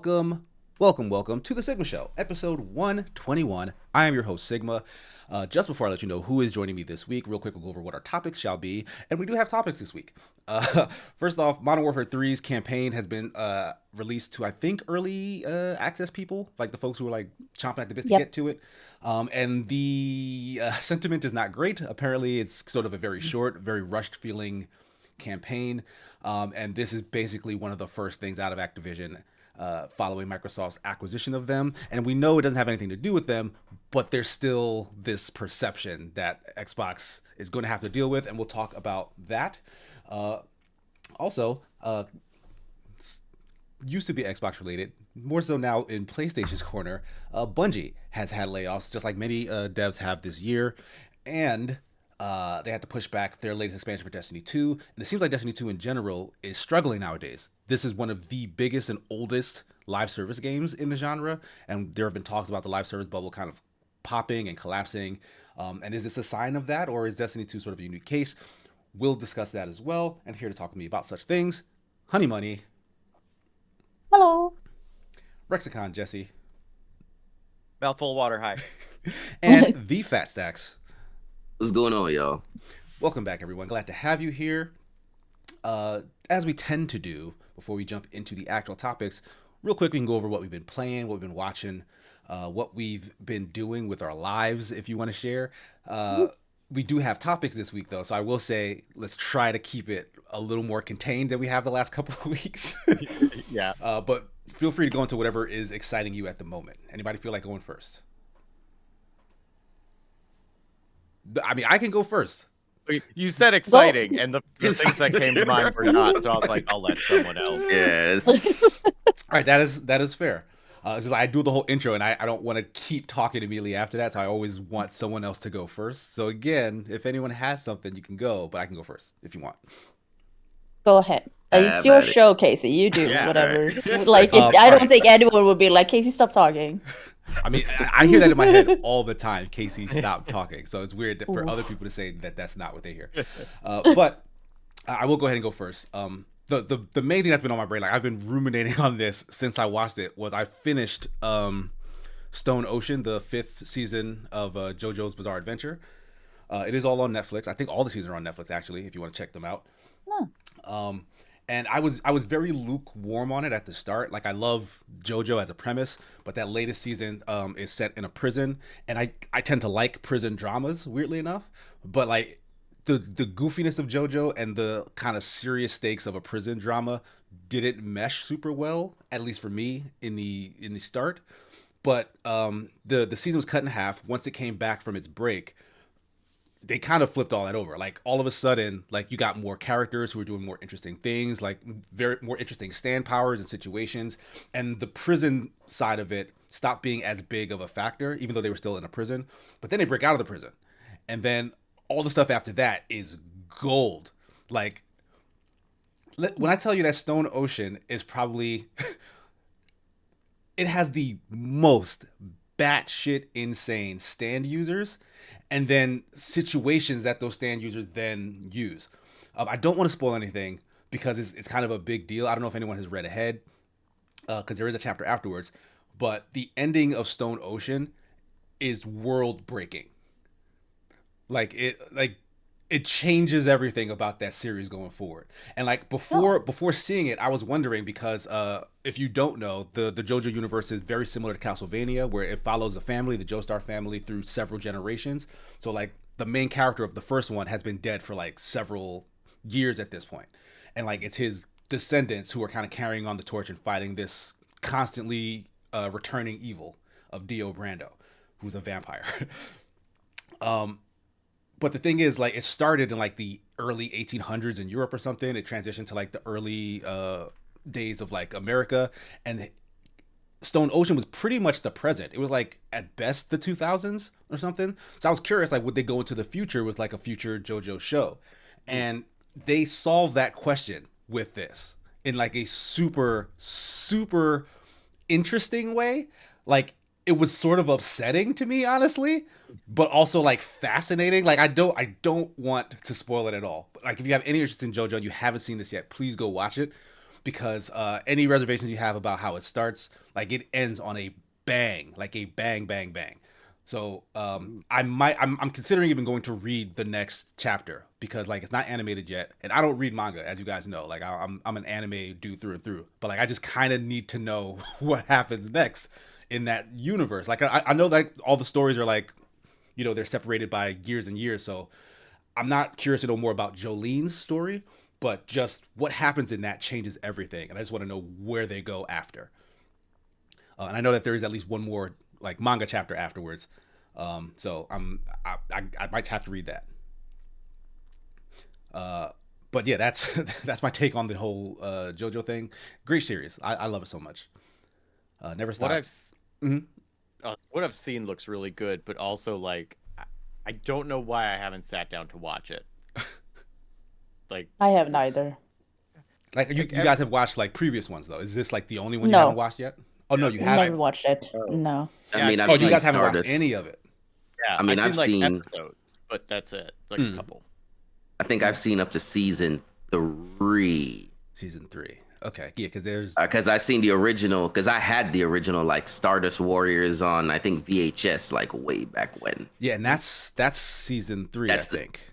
welcome to the Sigma Show, episode 121. I am your host, Sigma. Just before I let you know who is joining me this week, real quick, we'll go over what our topics shall be. And we do have topics this week. First off, Modern Warfare 3's campaign has been released to, I think, early access people, like the folks who are like chomping at the bit to get to it. And the sentiment is not great. Apparently, it's sort of a very short, very rushed feeling campaign. And this is basically one of the first things out of Activision following Microsoft's acquisition of them. And we know it doesn't have anything to do with them, but there's still this perception that Xbox is going to have to deal with, and we'll talk about that. Also, used to be Xbox related, more so now in PlayStation's corner, Bungie has had layoffs, just like many devs have this year. And they had to push back their latest expansion for Destiny 2. And it seems like Destiny 2 in general is struggling nowadays. This is one of the biggest and oldest live service games in the genre. And there have been talks about the live service bubble kind of popping and collapsing. And is this a sign of that, or is Destiny 2 sort of a unique case? We'll discuss that as well. And here to talk to me about such things, Honey Money. Hello. Rexicon Jesse. Mouthful of water, hi. And the Fat Stacks. What's going on, y'all? Welcome back, everyone. Glad to have you here. As we tend to do before we jump into the actual topics, real quick, we can go over what we've been playing, what we've been watching, what we've been doing with our lives, if you want to share. We do have topics this week, though, so I will say let's try to keep it a little more contained than we have the last couple of weeks. Yeah. But feel free to go into whatever is exciting you at the moment. Anybody feel like going first? I mean, I can go first. You said exciting, and the things that came to mind were not, so I was like, I'll let someone else. Yes. All right, that is fair. It's just I do the whole intro, and I don't want to keep talking immediately after that, so I always want someone else to go first. So again, if anyone has something, you can go, but I can go first if you want. Go ahead. It's your show, Casey. You do whatever. Right. Like, I don't think anyone would be like, Casey, stop talking. I mean, I hear that in my head all the time. Casey, stop talking. So it's weird for other people to say that that's not what they hear. But I will go ahead and go first. The main thing that's been on my brain, like I've been ruminating on this since I watched it, was I finished Stone Ocean, the 5th season of JoJo's Bizarre Adventure. It is all on Netflix. I think all the seasons are on Netflix, actually, if you want to check them out. Oh. And I was very lukewarm on it at the start. Like, I love JoJo as a premise, but that latest season is set in a prison, and I tend to like prison dramas, weirdly enough. But like the goofiness of JoJo and the kind of serious stakes of a prison drama didn't mesh super well, at least for me in the start. But the season was cut in half once it came back from its break. They kind of flipped all that over. Like, all of a sudden, like, you got more characters who are doing more interesting things, like more interesting stand powers and situations. And the prison side of it stopped being as big of a factor, even though they were still in a prison. But then they break out of the prison. And then all the stuff after that is gold. Like, when I tell you that Stone Ocean is probably... it has the most batshit insane stand users, and then situations that those stand users then use. I don't want to spoil anything because it's kind of a big deal. I don't know if anyone has read ahead, because there is a chapter afterwards, but the ending of Stone Ocean is world breaking. Like it changes everything about that series going forward. And like before seeing it, I was wondering, because if you don't know, the JoJo universe is very similar to Castlevania, where it follows a family, the Joestar family, through several generations. So like the main character of the first one has been dead for like several years at this point. And like it's his descendants who are kind of carrying on the torch and fighting this constantly returning evil of Dio Brando, who's a vampire. But the thing is, like, it started in like the early 1800s in Europe or something. It transitioned to like the early days of like America, and Stone Ocean was pretty much the present. It was like at best the 2000s or something. So I was curious, like, would they go into the future with like a future JoJo show? And they solved that question with this in like a super, super interesting way. Like, it was sort of upsetting to me, honestly, but also like fascinating. Like, I don't want to spoil it at all. But like, if you have any interest in JoJo and you haven't seen this yet, please go watch it. because any reservations you have about how it starts, like it ends on a bang, like a bang, bang, bang. So I'm considering even going to read the next chapter because like it's not animated yet, and I don't read manga, as you guys know. Like I'm an anime dude through and through, but like I just kind of need to know what happens next in that universe. Like I know that all the stories are like, they're separated by years and years, so I'm not curious to know more about Jolene's story, but just what happens in that changes everything, and I just want to know where they go after. And I know that there is at least one more like manga chapter afterwards, so I might have to read that. But yeah, that's that's my take on the whole JoJo thing. Great series, I love it so much. Never stop. What I've seen looks really good, but also like I don't know why I haven't sat down to watch it. Like I haven't either. Like you guys have watched like previous ones though. Is this like the only one you haven't watched yet? Oh no, you haven't. Never watched it. No. I mean, you guys haven't watched any of it. Yeah, I mean, I've seen seen like episodes, but that's it. Like a couple. I think I've seen up to season 3. Season 3. Okay, yeah, because I seen the original. Because I had the original like Stardust Warriors on I think VHS like way back when. Yeah, and that's season 3. I think.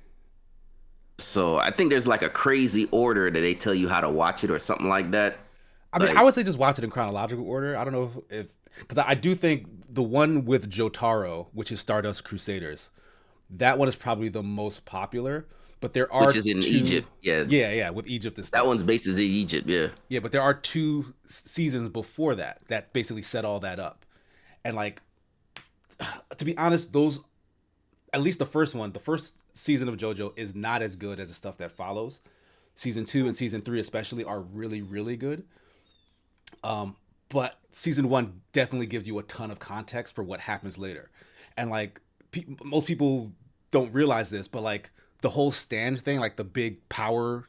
So I think there's like a crazy order that they tell you how to watch it or something like that. I mean, I would say just watch it in chronological order. I don't know if because I do think the one with Jotaro, which is Stardust Crusaders, that one is probably the most popular. But there are which is in Egypt, yeah, with Egypt and stuff. That one's based in Egypt, yeah. But there are 2 seasons before that basically set all that up, and like to be honest, those at least the first season of JoJo is not as good as the stuff that follows. Season 2 and season 3 especially are really, really good. But season 1 definitely gives you a ton of context for what happens later. And like most people don't realize this, but like the whole stand thing, like the big power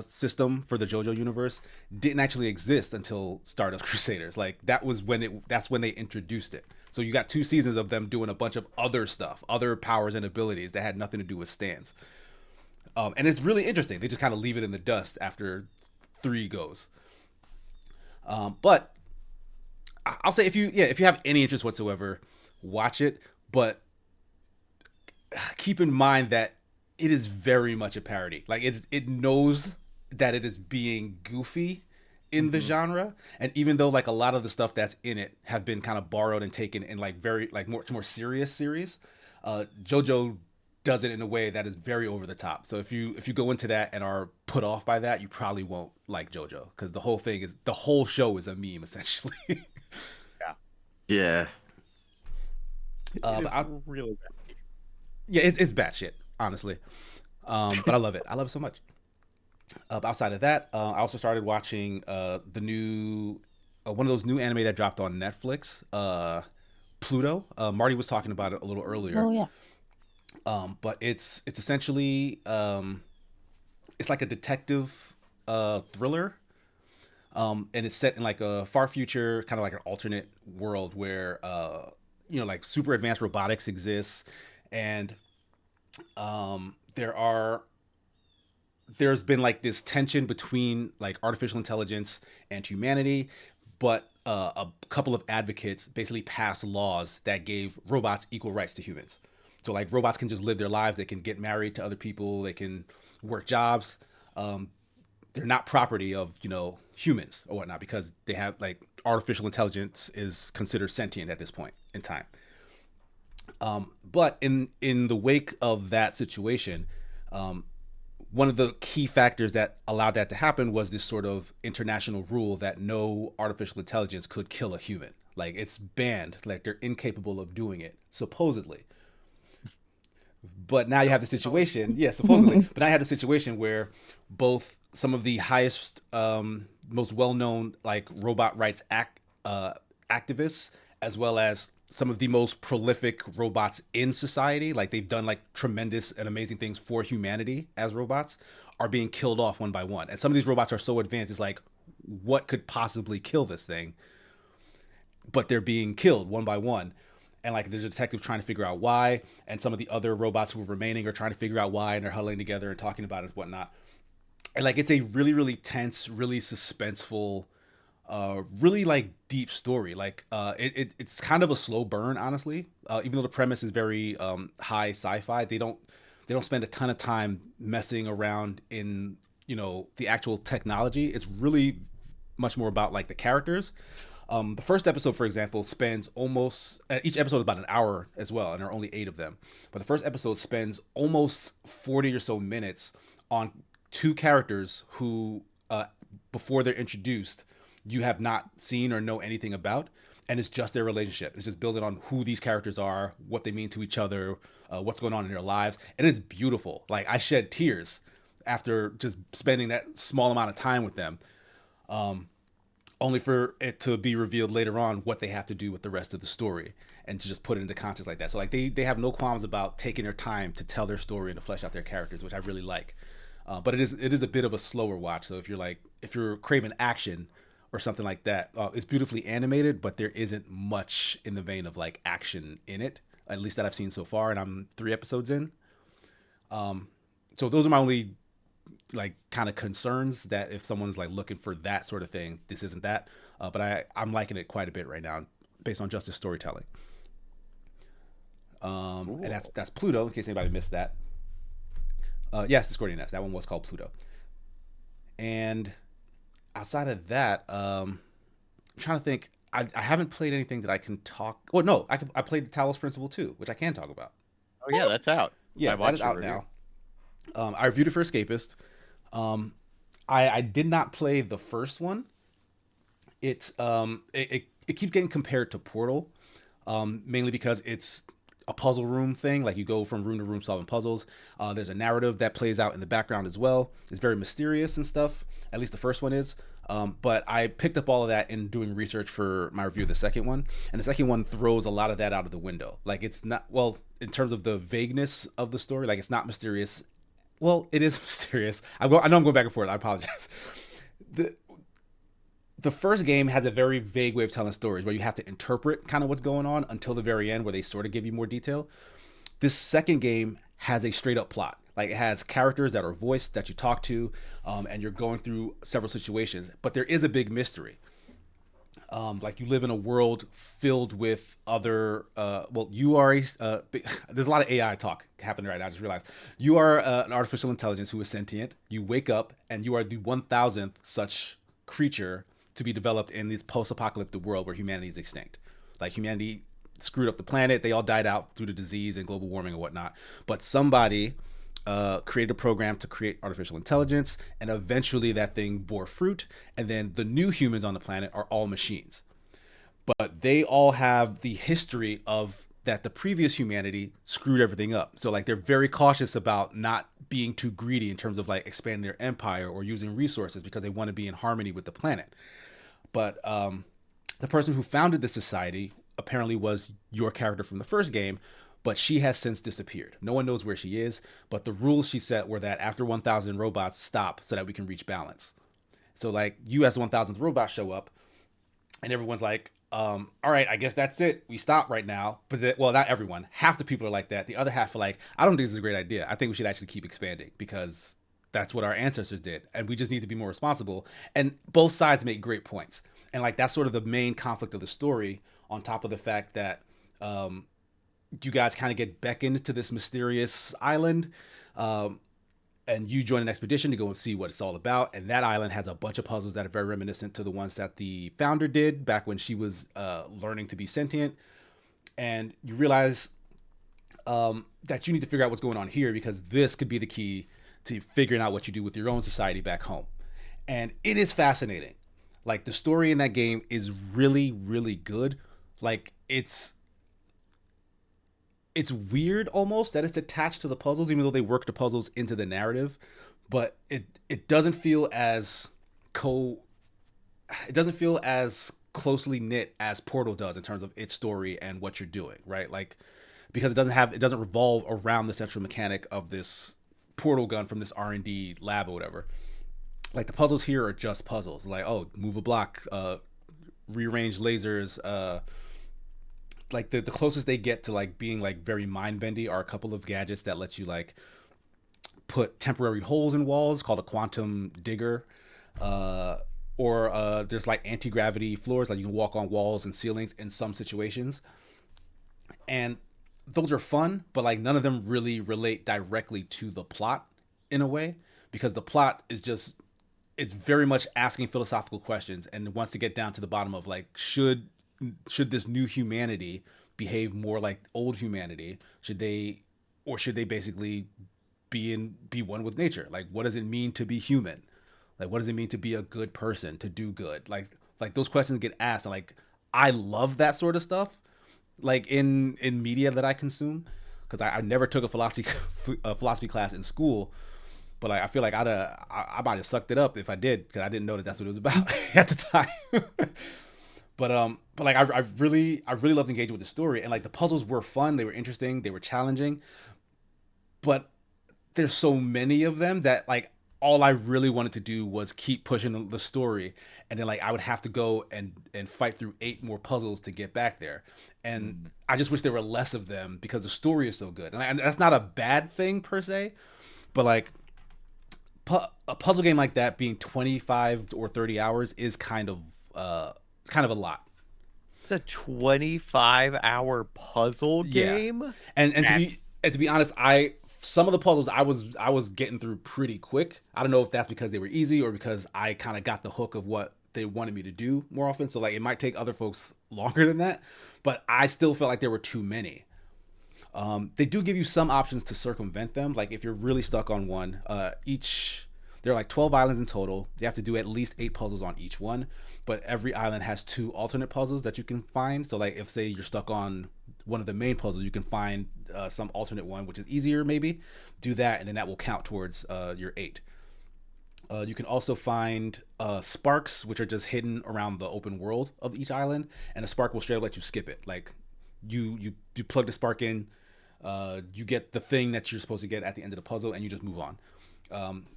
system for the JoJo universe didn't actually exist until Stardust Crusaders. Like that's when they introduced it. So you got 2 seasons of them doing a bunch of other stuff, other powers and abilities that had nothing to do with stands. And it's really interesting. They just kind of leave it in the dust after 3 goes. But I'll say if you have any interest whatsoever, watch it. But keep in mind that it is very much a parody. Like it knows that it is being goofy in the genre, and even though like a lot of the stuff that's in it have been kind of borrowed and taken in like very like more serious series, JoJo does it in a way that is very over the top. So if you go into that and are put off by that, you probably won't like JoJo because the whole show is a meme essentially. Yeah. But really bad. Yeah, it's batshit, honestly. But I love it. I love it so much. Outside of that, I also started watching the new one of those new anime that dropped on Netflix, Pluto. Marty was talking about it a little earlier. Oh yeah. But it's essentially it's like a detective thriller, and it's set in like a far future, kind of like an alternate world where like super advanced robotics exists, and there's been like this tension between like artificial intelligence and humanity, but a couple of advocates basically passed laws that gave robots equal rights to humans. So like robots can just live their lives. They can get married to other people. They can work jobs. They're not property of humans or whatnot because they have like artificial intelligence is considered sentient at this point in time. But in the wake of that situation, one of the key factors that allowed that to happen was this sort of international rule that no artificial intelligence could kill a human. Like it's banned, like they're incapable of doing it, supposedly. But now you have the situation, supposedly. But now you have the situation where both some of the highest, most well-known like robot rights activists, as well as some of the most prolific robots in society, like they've done like tremendous and amazing things for humanity as robots, are being killed off one by one. And some of these robots are so advanced, it's like, what could possibly kill this thing? But they're being killed one by one. And like there's a detective trying to figure out why, and some of the other robots who are remaining are trying to figure out why, and they're huddling together and talking about it and whatnot. And like it's a really really tense, really suspenseful, really like deep story. Like it's kind of a slow burn, honestly. Even though the premise is very high sci-fi, they don't spend a ton of time messing around in the actual technology. It's really much more about like the characters. The first episode, for example, spends almost each episode is about an hour as well, and there are only 8 of them. But the first episode spends almost 40 or so minutes on two characters who, before they're introduced, you have not seen or know anything about, and it's just their relationship. It's just building on who these characters are, what they mean to each other, what's going on in their lives, and it's beautiful. Like I shed tears after just spending that small amount of time with them, only for it to be revealed later on what they have to do with the rest of the story and to just put it into context like that. So like they have no qualms about taking their time to tell their story and to flesh out their characters, which I really like. But it is a bit of a slower watch. So if you're craving action or something like that, it's beautifully animated, but there isn't much in the vein of like action in it, at least that I've seen so far, and I'm 3 episodes in. So those are my only like kind of concerns, that if someone's like looking for that sort of thing, this isn't that. But I'm liking it quite a bit right now based on just the storytelling. And that's Pluto, in case anybody missed that. Yes, Discordian Nest. That one was called Pluto. And outside of that, I'm trying to think. I haven't played anything that I can talk. Well, no, I played the Talos Principle 2, which I can talk about. Oh yeah, that's out. Yeah, that is out now. I reviewed it for Escapist. I did not play the first one. It keeps getting compared to Portal, mainly because it's a puzzle room thing. Like you go from room to room solving puzzles. There's a narrative that plays out in the background as well. It's very mysterious and stuff. At least the first one is. But I picked up all of that in doing research for my review of the second one. And the second one throws a lot of that out of the window. Like it's not, well, in terms of the vagueness of the story, like it's not mysterious. Well, it is mysterious. I know I'm going back and forth. I apologize. The first game has a very vague way of telling stories where you have to interpret kind of what's going on until the very end, where they sort of give you more detail. This second game has a straight up plot. Like it has characters that are voiced that you talk to, and you're going through several situations. But there is a big mystery. Like you live in a world filled with other. You are there's a lot of AI talk happening right now. I just realized you are an artificial intelligence who is sentient. You wake up and you are the 1,000th such creature to be developed in this post-apocalyptic world where humanity is extinct. Like humanity screwed up the planet. They all died out through the disease and global warming and whatnot. But somebody created a program to create artificial intelligence, and eventually that thing bore fruit. And then the new humans on the planet are all machines. But they all have the history of that the previous humanity screwed everything up. So like they're very cautious about not being too greedy in terms of like expanding their empire or using resources, because they want to be in harmony with the planet. But the person who founded the society apparently was your character from the first game, but she has since disappeared. No one knows where she is, but the rules she set were that after 1,000 robots stop so that we can reach balance. So like you as the 1,000th robot show up, and everyone's like, all right, I guess that's it. We stop right now. But well, not everyone. Half the people are like that. The other half are like, I don't think this is a great idea. I think we should actually keep expanding because that's what our ancestors did, and we just need to be more responsible. And both sides make great points, and like that's sort of the main conflict of the story. On top of the fact that you guys kind of get beckoned to this mysterious island, and you join an expedition to go and see what it's all about. And that island has a bunch of puzzles that are very reminiscent to the ones that the founder did back when she was learning to be sentient. And you realize that you need to figure out what's going on here, because this could be the key to figuring out what you do with your own society back home. And it is fascinating. Like the story in that game is really, really good. Like it's weird almost that it's attached to the puzzles, even though they work the puzzles into the narrative, but it doesn't feel as closely knit as Portal does in terms of its story and what you're doing, right? Like because it doesn't revolve around the central mechanic of this portal gun from this R&D lab or whatever. Like the puzzles here are just puzzles. Like, oh, move a block, rearrange lasers. Like the closest they get to like being like very mind bendy are a couple of gadgets that let you like put temporary holes in walls called a quantum digger. Or there's like anti-gravity floors, like you can walk on walls and ceilings in some situations. And those are fun, but like none of them really relate directly to the plot in a way, because the plot is just, it's very much asking philosophical questions and wants to get down to the bottom of like, should this new humanity behave more like old humanity? Should they basically be one with nature? Like, what does it mean to be human? Like, what does it mean to be a good person, to do good? Like those questions get asked, and like I love that sort of stuff, like in media that I consume, because I never took a philosophy class in school, but like I feel like I might have sucked it up if I did, because I didn't know that that's what it was about at the time. But like I really loved engaging with the story, and like the puzzles were fun, they were interesting, they were challenging, but there's so many of them that like all I really wanted to do was keep pushing the story, and then like I would have to go and fight through 8 more puzzles to get back there, and I just wish there were less of them because the story is so good, and that's not a bad thing per se, but like a puzzle game like that being 25 or 30 hours is kind of a lot. It's a 25-hour puzzle game. Yeah. And to be honest, some of the puzzles I was getting through pretty quick. I don't know if that's because they were easy or because I kind of got the hook of what they wanted me to do more often. So like it might take other folks longer than that, but I still felt like there were too many. They do give you some options to circumvent them. Like if you're really stuck on one, there are like 12 islands in total. You have to do at least 8 puzzles on each one, but every island has 2 alternate puzzles that you can find. So like if say you're stuck on one of the main puzzles, you can find some alternate one, which is easier maybe. Do that, and then that will count towards your 8. You can also find sparks, which are just hidden around the open world of each island, and a spark will straight up let you skip it. Like you plug the spark in, you get the thing that you're supposed to get at the end of the puzzle, and you just move on.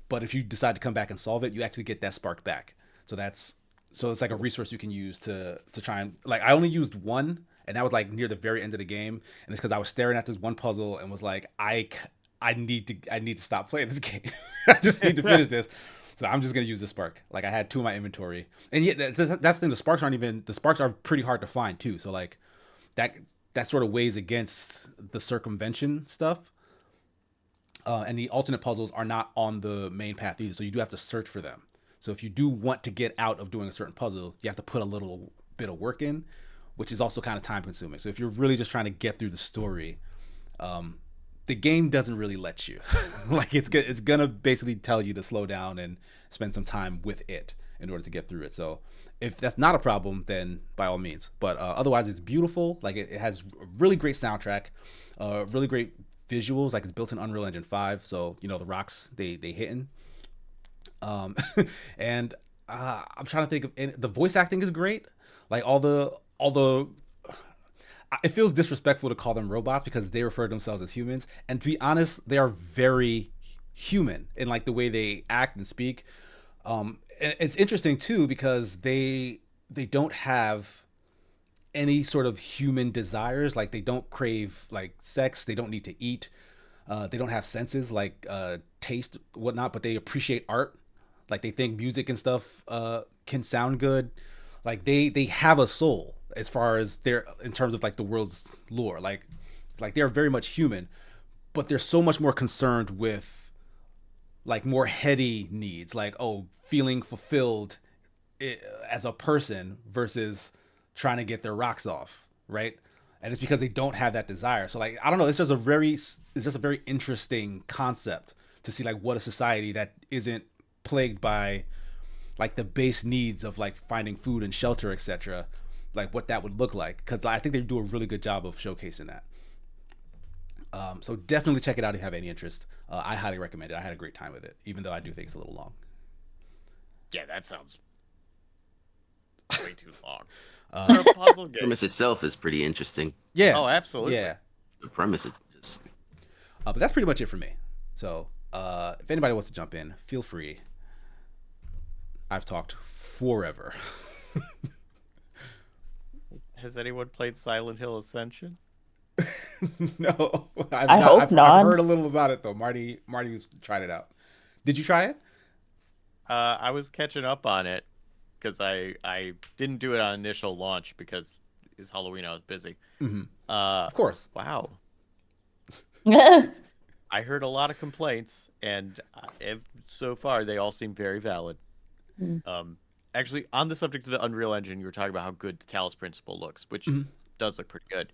But if you decide to come back and solve it, you actually get that spark back. So it's like a resource you can use to try and, like, I only used one, and that was like near the very end of the game, and it's because I was staring at this one puzzle and was like, I need to stop playing this game. I just need to finish this. So I'm just gonna use the spark. Like I had 2 in my inventory, and yet that's the thing. The sparks are pretty hard to find too. So like that sort of weighs against the circumvention stuff. And the alternate puzzles are not on the main path either, so you do have to search for them. So if you do want to get out of doing a certain puzzle, you have to put a little bit of work in, which is also kind of time consuming. So if you're really just trying to get through the story, the game doesn't really let you. Like it's gonna basically tell you to slow down and spend some time with it in order to get through it. So if that's not a problem, then by all means. But otherwise, it's beautiful. Like it has a really great soundtrack, really great visuals. Like it's built in Unreal Engine 5, so you know the rocks they hitting. And I'm trying to think of, the voice acting is great. Like all the it feels disrespectful to call them robots because they refer to themselves as humans, and to be honest, they are very human in like the way they act and speak. It's interesting too because they don't have any sort of human desires. Like they don't crave like sex, they don't need to eat, they don't have senses like taste, whatnot, but they appreciate art. Like they think music and stuff can sound good. Like they have a soul as far as they're in terms of like the world's lore. Like they're very much human, but they're so much more concerned with like more heady needs, like feeling fulfilled as a person versus trying to get their rocks off, right? And it's because they don't have that desire. So like I don't know, it's just a very interesting concept to see like what a society that isn't plagued by like the base needs of like finding food and shelter, etc., like what that would look like, because I think they do a really good job of showcasing that. So definitely check it out if you have any interest. I highly recommend it. I had a great time with it, even though I do think it's a little long. Yeah, that sounds way too long. For a puzzle game. The premise itself is pretty interesting. Yeah. Oh, absolutely. Yeah. The premise is just... But that's pretty much it for me. So if anybody wants to jump in, feel free. I've talked forever. Has anyone played Silent Hill Ascension? No, I've I not. hope I've not. heard a little about it though. Marty's tried it out. Did you try it? I was catching up on it because I didn't do it on initial launch because it's Halloween. I was busy. Mm-hmm. Uh, Of course. wow. I heard a lot of complaints, and so far they all seem very valid. Mm. Actually, on the subject of the Unreal Engine, you were talking about how good the Talos Principle looks, which Mm-hmm. does look pretty good.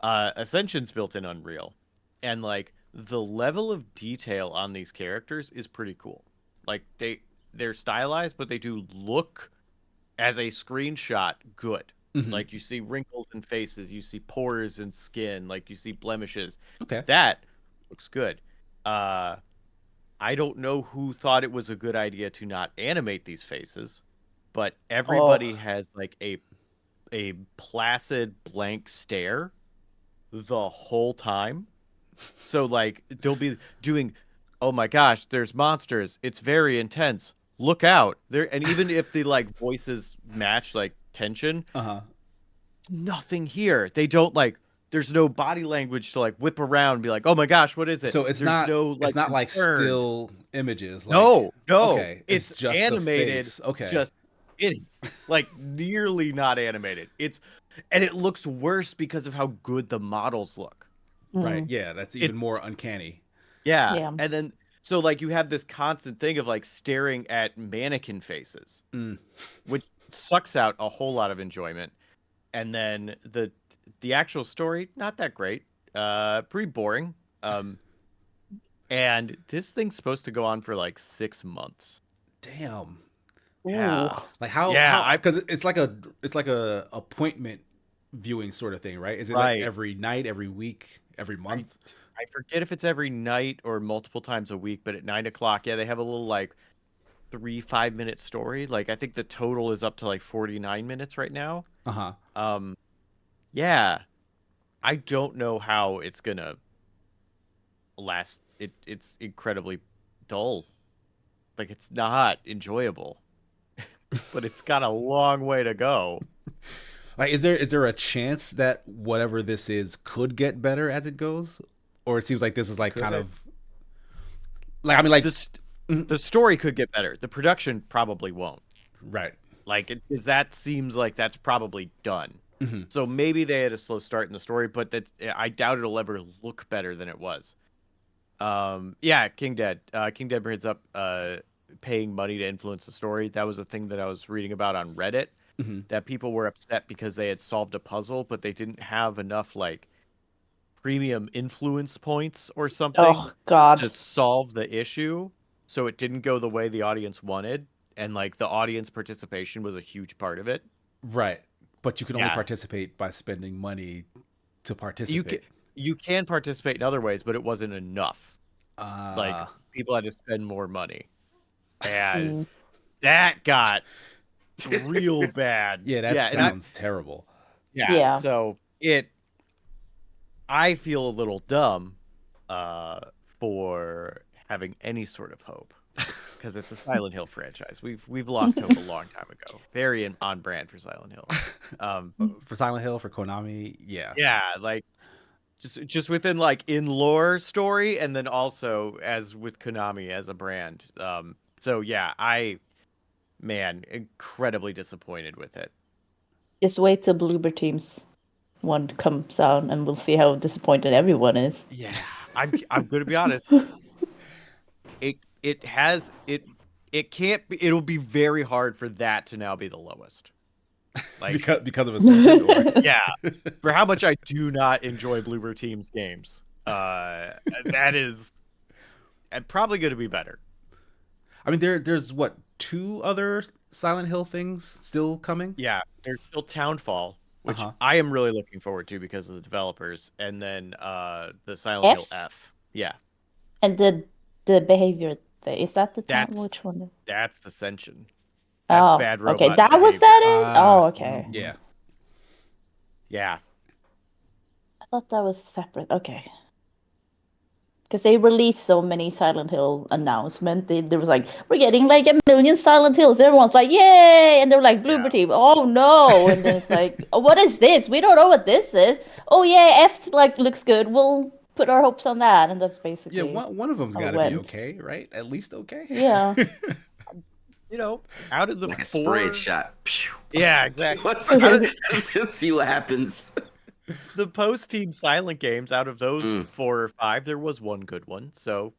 Ascension's built in Unreal, and like the level of detail on these characters is pretty cool. Like they're stylized, but they do look as a screenshot good. Mm-hmm. Like you see wrinkles in faces, you see pores in skin, like you see blemishes. Okay. That looks good. Uh, I don't know who thought it was a good idea to not animate these faces, but everybody Oh, has like a placid blank stare the whole time. So like they'll be doing, oh my gosh, there's monsters. It's very intense. Look out. There and even if the like voices match like tension, Uh-huh. nothing here. They don't like there's no body language to like whip around and be like, "Oh my gosh, what is it?" So There's no it's like not like concern. still images. Like, No, no. okay, it's It's just the animated, face. Okay. just it's like nearly not animated. And it looks worse because of how good the models look. Right. mm, Yeah, that's It even more uncanny. Yeah. yeah. And then so like you have this constant thing of like staring at mannequin faces, Mm. which sucks out a whole lot of enjoyment. And then the actual story, not that great. Pretty boring. And this thing's supposed to go on for like 6 months. Damn. Ooh. Yeah. Like Yeah, how because it's like a appointment viewing sort of thing, right? Is it like right. every night, every week, every I month? I forget if it's every night or multiple times a week, but at 9 o'clock, yeah, they have a little like 3 5-minute story. Like I think the total is up to like 49 minutes right now. Uh-huh. Um, yeah, I don't know how it's gonna last. It's incredibly dull. Like it's not enjoyable, but it's got a long way to go. Like is there a chance that whatever this is could get better as it goes? Or it seems like this is like Could kind it? of like I mean like This mhm, the story could get better. The production probably won't. right. Like because that seems like that's probably done. Hmm. So maybe they had a slow start in the story, but that I doubt it'll ever look better than it was. Yeah, King Dead. King Dead brings up paying money to influence the story. That was a thing that I was reading about on Reddit. Hmm. That people were upset because they had solved a puzzle, but they didn't have enough like premium influence points or something Oh God. to solve the issue. So it didn't go the way the audience wanted, and like the audience participation was a huge part of it. Right. But you can only Yeah, participate by spending money to you can participate. you can participate in other ways, but it wasn't enough. Like Uh people had to spend more money, and Mm, that got real bad. yeah, that Yeah, and I sounds terrible. yeah, yeah. so I feel a little dumb uh for having any sort of hope because it's a Silent Hill franchise. We've lost hope a long time ago. Very on brand for Silent Hill. Um For Silent Hill, for Konami, yeah. yeah, like just within like in lore story and then also as with Konami as a brand. So yeah, man, incredibly disappointed with it. Just wait till Bloober Team's one comes out, and we'll see how disappointed everyone is. Yeah, I'm gonna be honest. It has it can't be. It'll be very hard for that to now be the lowest. Like Because of Ascension or yeah, for how much I do not enjoy Bloober Team's games. That is probably going to be better. I mean there's what two other Silent Hill things still coming? Yeah, there's still Townfall, which Uh-huh. I am really looking forward to because of the developers, and then the Silent Hill F F. Yeah, and the behavior thing. Is that the town? that's Which one? that's Ascension. That's Oh, bad okay. robot That was behavior. that is? Oh, okay. Mhm. Yeah. Yeah, I thought that was separate. Okay. Because they released so many Silent Hill announcements. There was like, we're getting like 1,000,000 Silent Hills. Everyone's like, yay! And they're like, Bloober Team, oh no! And then it's like, oh, what is this? We don't know what this is. Oh yeah, F like looks good. We'll put our hopes on that. And that's basically Yeah, one of them's how it got to be went. okay, right? At least okay. Yeah. You know, out of the Like a four... spread shot. Yeah, exactly. Let's just see what happens. The post-team Silent games, out of those 4 or 5, there was one good one. So,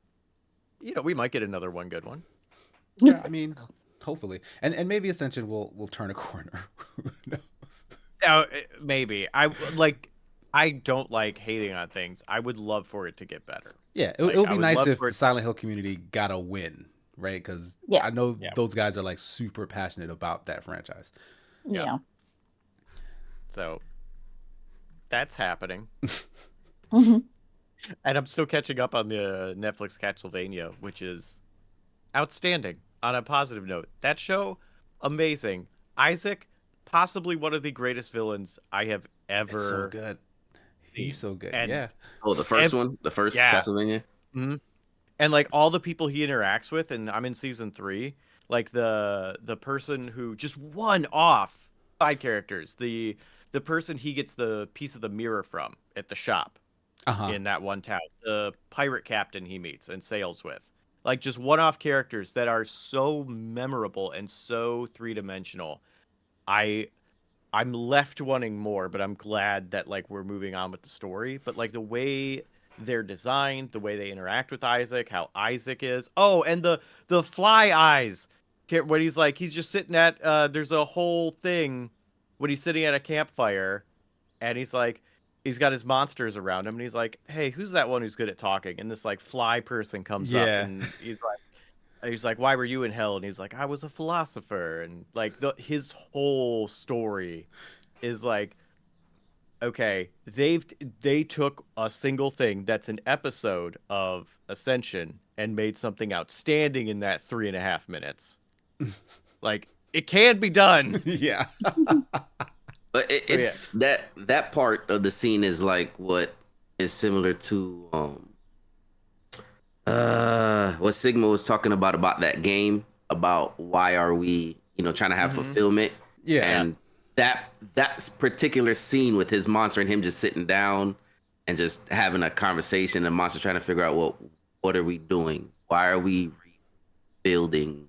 you know, we might get another one good one. Yeah, I mean, hopefully, and maybe Ascension will turn a corner. Who knows? Maybe. I don't like hating on things. I would love for it to get better. Yeah, it Like, would I be would nice love if for the it- Silent Hill community got a win, right? Because Yeah. I know Yeah. those guys are like super passionate about that franchise. Yeah. So, that's happening. Mhm. And I'm still catching up on the Netflix Castlevania, which is outstanding. On a positive note, that show, amazing. Isaac, possibly one of the greatest villains I have ever. It's so good. He's so good. And- yeah. Oh, the first one? The first Yeah. Castlevania? Mhm. And like all the people he interacts with, and I'm in season 3, like the person who just one off side characters, the person he gets the piece of the mirror from at the shop in that one town, the pirate captain he meets and sails with, like just one-off characters that are so memorable and so three-dimensional. I'm left wanting more, but I'm glad that like we're moving on with the story. But like the way they're designed, the way they interact with Isaac, how Isaac is. Oh, and the fly eyes. When he's just sitting at there's a whole thing when he's sitting at a campfire, and he's got his monsters around him, and he's like, "Hey, who's that one who's good at talking?" And this like fly person comes up, Yeah. and he's like, "Why were you in hell?" And he's like, "I was a philosopher." And like his whole story is like, okay, they took a single thing that's an episode of Ascension and made something outstanding in that 3.5 minutes. Like, it can be done. Yeah. But it's that part of the scene is like what is similar to what Sigma was talking about that game, about why are we trying to have fulfillment. Yeah. And that particular scene with his monster and him just sitting down and just having a conversation, and monster trying to figure out what are we doing, why are we rebuilding,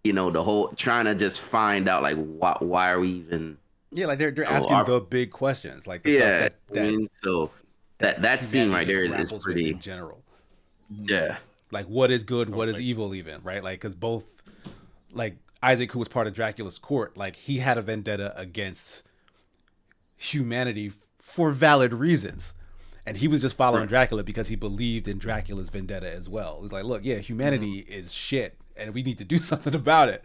the whole trying to just find out like why are we even. Yeah, like they're asking the big questions, like the stuff that I mean, so that scene right there is grapples with pretty in general. Yeah. Like what is good, what is evil, even, right? Like because both, like Isaac, who was part of Dracula's court, like he had a vendetta against humanity for valid reasons, and he was just following Dracula because he believed in Dracula's vendetta as well. It was like, look, yeah, humanity is shit, and we need to do something about it.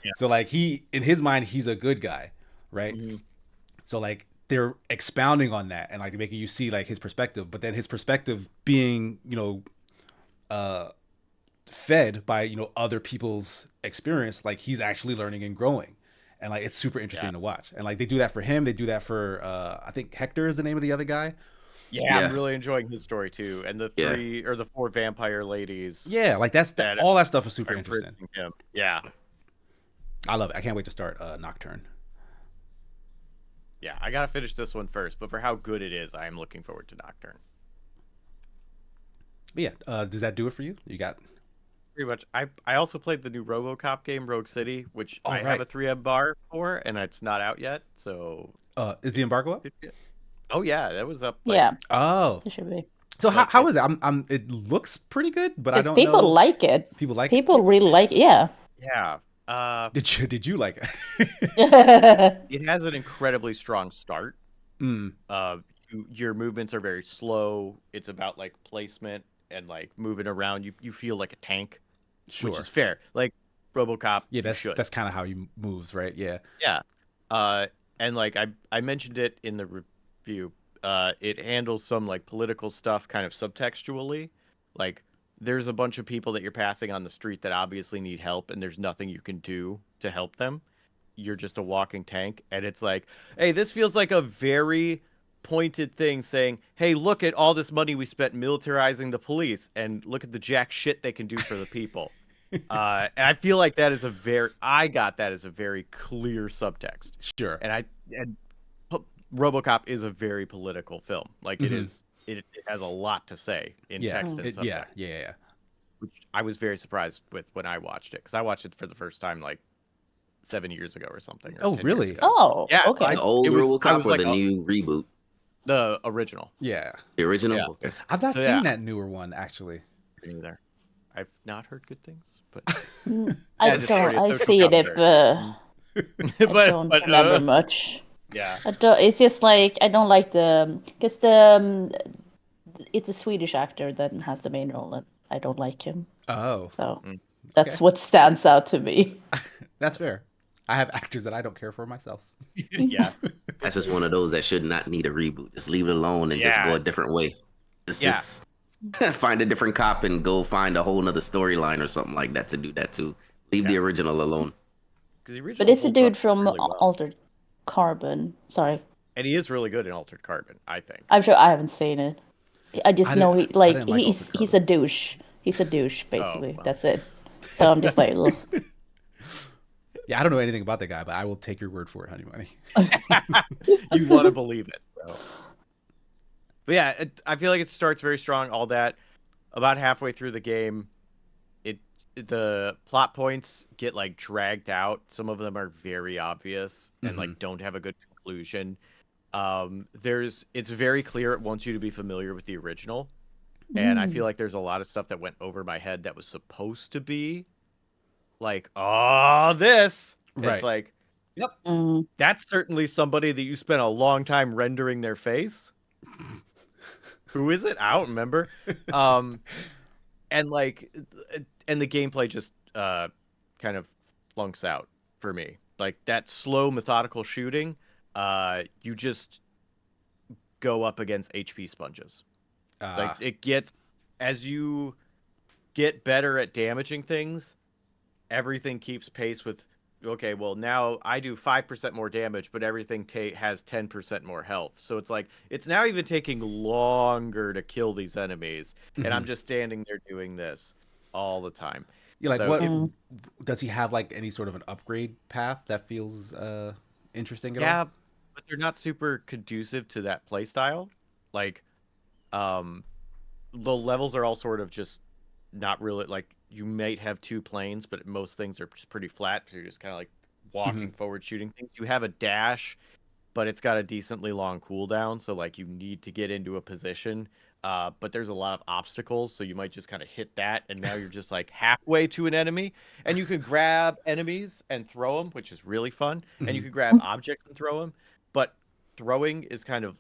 Yeah. So like he, in his mind, he's a good guy. Right. So like they're expounding on that and like making you see like his perspective, but then his perspective being, fed by, other people's experience, like he's actually learning and growing. And like it's super interesting to watch. And like they do that for him. They do that for I think Hector is the name of the other guy. Yeah, I'm really enjoying his story too. And the 3 or the 4 vampire ladies. Yeah, like that's all that stuff is super interesting. Yeah. I love it. I can't wait to start Nocturne. Yeah, I gotta finish this one first, but for how good it is, I am looking forward to Nocturne. But yeah, does that do it for you? You got pretty much. I also played the new RoboCop game, Rogue City, which I have a 3M bar for, and it's not out yet. So is the embargo up? Oh yeah, that was up. Yeah. Oh, it should be. So how is it? It looks pretty good, but I don't know. People like it. People like People it. really like it. Yeah. Yeah. Did you like it? It has an incredibly strong start. Your movements are very slow. It's about like placement and like moving around. You feel like a tank, which is fair. Like RoboCop. Yeah, that's kind of how he moves, right? Yeah. Yeah. And like I mentioned it in the review. It handles some like political stuff kind of subtextually. Like there's a bunch of people that you're passing on the street that obviously need help, and there's nothing you can do to help them. You're just a walking tank, and it's like, hey, this feels like a very pointed thing saying, "Hey, look at all this money we spent militarizing the police, and look at the jack shit they can do for the people." And I feel like I got that as a very clear subtext. Sure. And RoboCop is a very political film. Like it has a lot to say in text and subtext. Yeah. Which I was very surprised with when I watched it, because I watched it for the first time like 7 years ago or something. Or 10 really? years ago. Oh, Yeah, okay. The old I RoboCop was or like, the new reboot? the original. Yeah. The original. Yeah. Okay. I've not So, seen yeah. that newer one actually. Me neither. I've not heard good things, but I just don't. started I social see it if. commentary. I don't remember much. Yeah. It's just like I don't like because it's a Swedish actor that has the main role, and I don't like him. Oh, So that's Okay. what stands out to me. that's fair. I have actors that I don't care for myself. Yeah. That's just one of those that should not need a reboot. Just leave it alone and just Yeah. go a different way. Just find a different cop and go find a whole nother storyline or something like that to do that too. Leave the original alone. Because the original But it's a holds dude up from really well. Altered Carbon. Sorry, And he is really good in Altered Carbon, I think. I'm sure I haven't seen it. I just know I didn't like he's Altered a douche. He's a douche, basically. well. That's it. So I'm just like, ugh. Yeah, I don't know anything about the guy, but I will take your word for it, honey bunny. You want to believe it. So. But yeah, I feel like it starts very strong. All that, about halfway through the game, the plot points get like dragged out. Some of them are very obvious and like don't have a good conclusion. It's very clear it wants you to be familiar with the original, and I feel like there's a lot of stuff that went over my head that was supposed to be like, oh, this. And Right. It's like, yep, Mm. that's certainly somebody that you spent a long time rendering their face. Who is it? I don't remember. And like, and the gameplay just kind of flunks out for me. Like that slow, methodical shooting, you just go up against HP sponges. Like it gets, as you get better at damaging things, everything keeps pace with, okay, well now I do 5% more damage, but everything has 10% more health. So it's like, it's now even taking longer to kill these enemies. And I'm just standing there doing this all the time. Yeah, like So what does he have like any sort of an upgrade path that feels interesting at all? Yeah, but they're not super conducive to that play style. Like, the levels are all sort of just not really, like, you might have two planes, but most things are just pretty flat. So you're just kind of like walking forward, shooting things. You have a dash, but it's got a decently long cooldown. So like you need to get into a position. But there's a lot of obstacles, so you might just kind of hit that, and now you're just like halfway to an enemy, and you can grab enemies and throw them, which is really fun. And you can grab objects and throw them, but throwing is kind of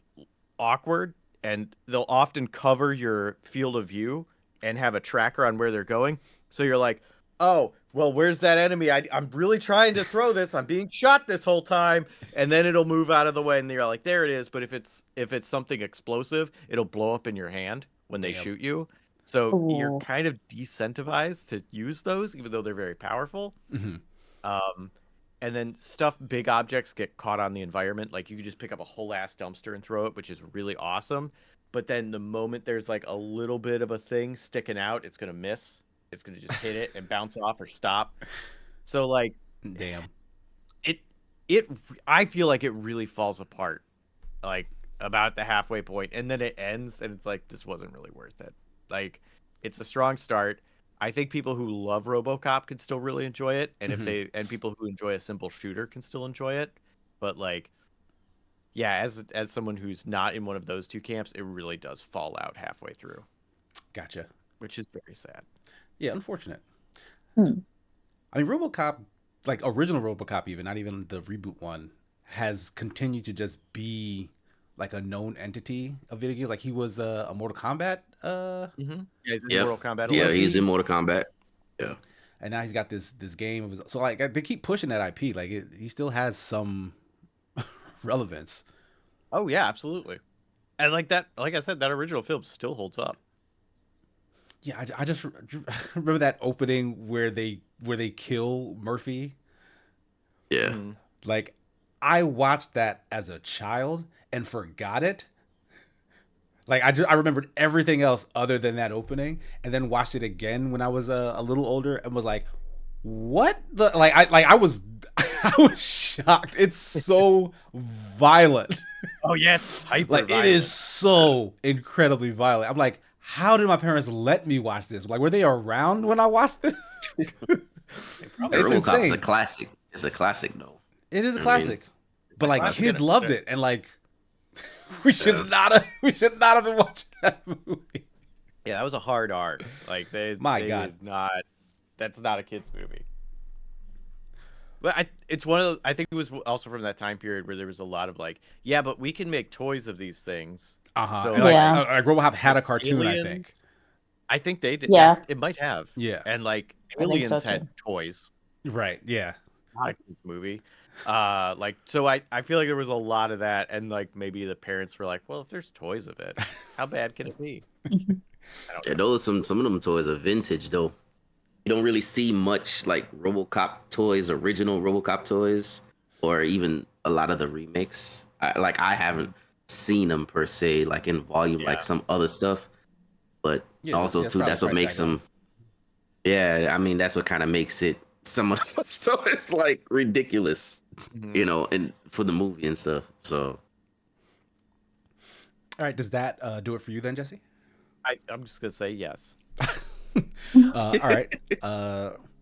awkward, and they'll often cover your field of view and have a tracker on where they're going. So you're like, oh, well, where's that enemy? I'm really trying to throw this. I'm being shot this whole time. And then it'll move out of the way, and you're like, there it is. But if it's something explosive, it'll blow up in your hand when they shoot you. So you're kind of decentivized to use those, even though they're very powerful. And then big objects get caught on the environment. Like you can just pick up a whole ass dumpster and throw it, which is really awesome. But then the moment there's like a little bit of a thing sticking out, it's going to miss. It's going to just hit it and bounce off or stop. So like, Damn. I feel like it really falls apart, like about the halfway point, and then it ends, and it's like, this wasn't really worth it. Like, it's a strong start. I think people who love RoboCop can still really enjoy it, and and people who enjoy a simple shooter can still enjoy it. But like, yeah, as someone who's not in one of those two camps, it really does fall out halfway through. Gotcha. Which is very sad. Yeah, unfortunate. I mean, RoboCop, like original RoboCop, even not even the reboot one, has continued to just be like a known entity of video games. Like he was a Mortal Kombat. Yeah, he's in Mortal Kombat. Yeah, 11. he's in Mortal Kombat. Yeah. And now he's got this game of his. So like they keep pushing that IP. Like he still has some relevance. Oh yeah, absolutely. And like that, like I said, that original film still holds up. Yeah, I just remember that opening where they kill Murphy. Yeah. Like I watched that as a child and forgot it Like I remembered everything else other than that opening, and then watched it again when I was a little older and was like, "What the I was I was shocked. It's so violent. Oh yeah, it's hyper Like it is so incredibly violent. I'm like, how did my parents let me watch this? Like, were they around when I watched this? RoboCop's a classic. It's a classic though. It is a classic, but like classic. kids loved it, and like we should not have been watching that movie. Yeah, that was a hard R. Like they God. did not. That's not a kids movie. But it's one of those. I think it was also from that time period where there was a lot of like, yeah, but we can make toys of these things. So like, like RoboCop had a cartoon, Aliens, I think they did. Yeah. It might have. Yeah. And like I think Aliens so, had too. toys. Right. Yeah. Not a kids movie. Like so I feel like there was a lot of that, and like maybe the parents were like, well, if there's toys of it, how bad can it be? Yeah, those some of them toys are vintage though. You don't really see much like RoboCop toys, original RoboCop toys, or even a lot of the remakes. I haven't seen them per se, like in volume, like some other stuff. But also too, that's what makes them. Yeah, I mean that's what kind of makes it some of the toys like ridiculous, you know, and for the movie and stuff. So, all right, does that do it for you then, Jesse? I'm just gonna say yes. All right.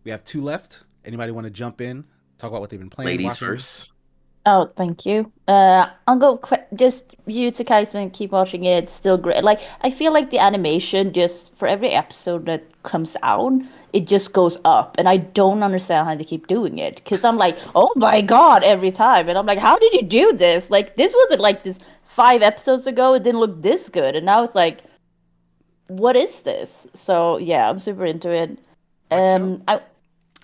We have 2 left. Anybody want to jump in? Talk about what they've been playing. ladies watching? first. Oh, thank you. I'll go just Jujutsu Kaisen, keep watching it. It's still great. Like I feel like the animation just for every episode that comes out, it just goes up, and I don't understand how they keep doing it. Because I'm like, oh my god, every time, and I'm like, how did you do this? Like this wasn't like this 5 episodes ago. It didn't look this good, and now it's like, what is this? So yeah, I'm super into it. Jujutsu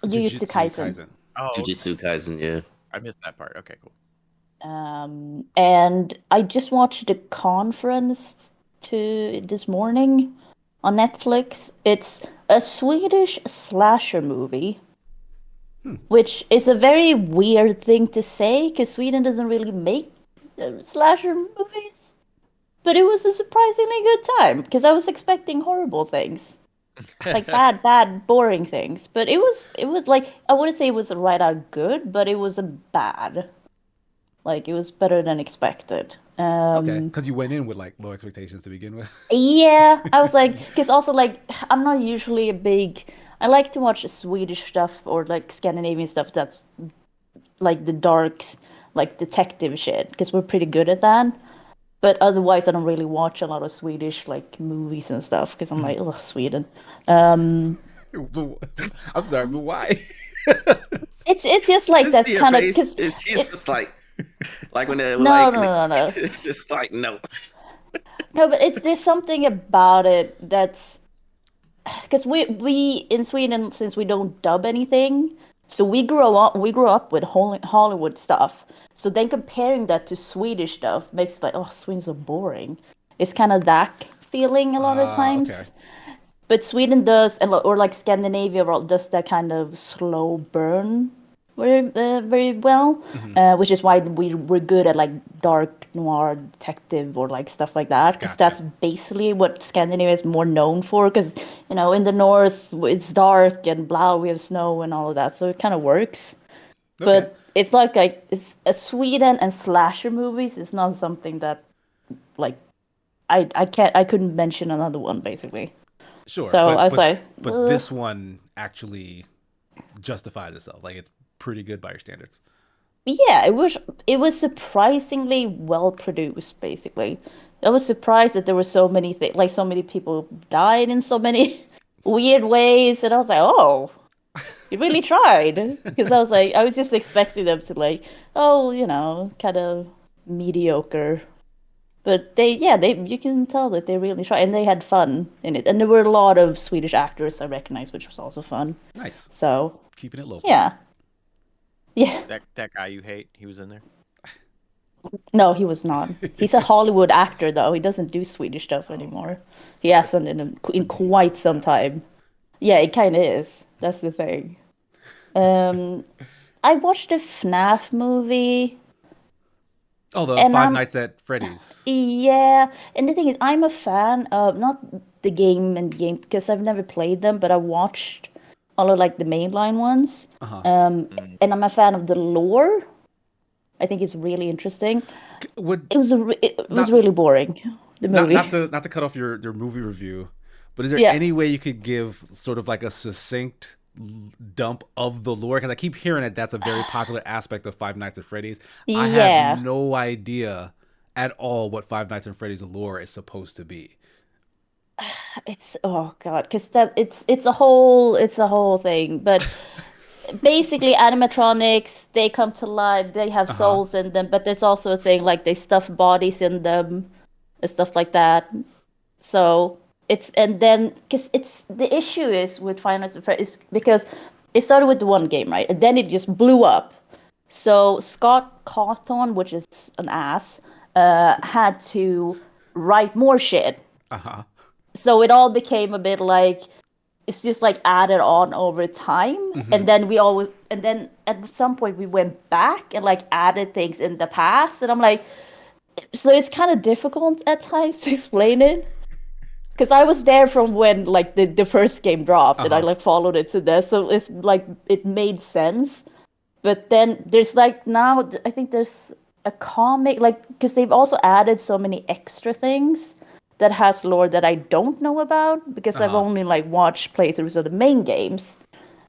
Kaisen. Oh, Jujutsu Kaisen, yeah. I missed that part. Okay, cool. And I just watched the conference this morning on Netflix. It's a Swedish slasher movie, which is a very weird thing to say because Sweden doesn't really make slasher movies. But it was a surprisingly good time because I was expecting horrible things. Like bad, boring things. But it was like, I wouldn't say it was right out good, but it wasn't bad. Like it was better than expected. Okay, because you went in with like low expectations to begin with. Yeah, I was like, because also like I'm not usually I like to watch Swedish stuff or like Scandinavian stuff that's like the dark, like detective shit, because we're pretty good at that. But otherwise, I don't really watch a lot of Swedish like movies and stuff because I'm like, oh, Sweden. I'm sorry, but why? It's just like that's kind of because it's just like when they're no, like no. it's just like no. No, but there's something about it that's because we in Sweden, since we don't dub anything, so we grew up with Hollywood stuff. So then comparing that to Swedish stuff makes it like, oh, Sweden's so boring. It's kind of that feeling a lot of times. Okay. But Sweden does, or like Scandinavia does that kind of slow burn very well, which is why we're good at like dark noir detective or like stuff like that, because Gotcha. that's basically what Scandinavia is more known for. Because in the north it's dark and blah, we have snow and all of that, so it kind of works. Okay. But it's like it's a Sweden and slasher movies is not something that like I couldn't mention another one basically. Sure. So I was like, but this one actually justifies itself. Like it's pretty good by your standards. yeah, it was surprisingly well produced. Basically, I was surprised that there were so many things, like so many people died in so many weird ways, and I was like, oh, you really tried. Because I was just expecting them to like, oh, kind of mediocre. But you can tell that they really tried, and they had fun in it. And there were a lot of Swedish actors I recognized, which was also fun. Nice. So Keeping it local. yeah. That guy you hate, he was in there. No, he was not. He's a Hollywood actor, though. He doesn't do Swedish stuff anymore. He hasn't in quite some time. Yeah, it kind of is. That's the thing. I watched a FNAF movie. Oh, the And Five I'm Nights at Freddy's. Yeah, and the thing is, I'm a fan of not the game because I've never played them, but I watched all of like the mainline ones. Uh-huh. Mm. And I'm a fan of the lore. I think it's really interesting. Would It was not really boring, the not movie. not to cut off your movie review, but is there Yeah. any way you could give sort of like a succinct dump of the lore? Because I keep hearing that that's a very popular aspect of Five Nights at Freddy's. I have Yeah. no idea at all what Five Nights at Freddy's lore is supposed to be. It's oh God, because it's a whole thing. But basically animatronics, they come to life, they have Uh-huh. souls in them, but there's also a thing like they stuff bodies in them and stuff like that. So it's and then because it's the issue is with Final Fantasy is because it started with the one game, right? And then it just blew up. So Scott Cawthon, which is an ass, had to write more shit. Uh-huh. So it all became a bit like it's just like added on over time. Mm-hmm. And then at some point we went back and like added things in the past. And I'm like, so it's kind of difficult at times to explain it. Because I was there from when like the first game dropped and I Uh-huh. like followed it to this. So it's like it made sense. But then there's like now I think there's a comic like because they've also added so many extra things that has lore that I don't know about because I've Uh-huh. only like watched playthroughs of the main games.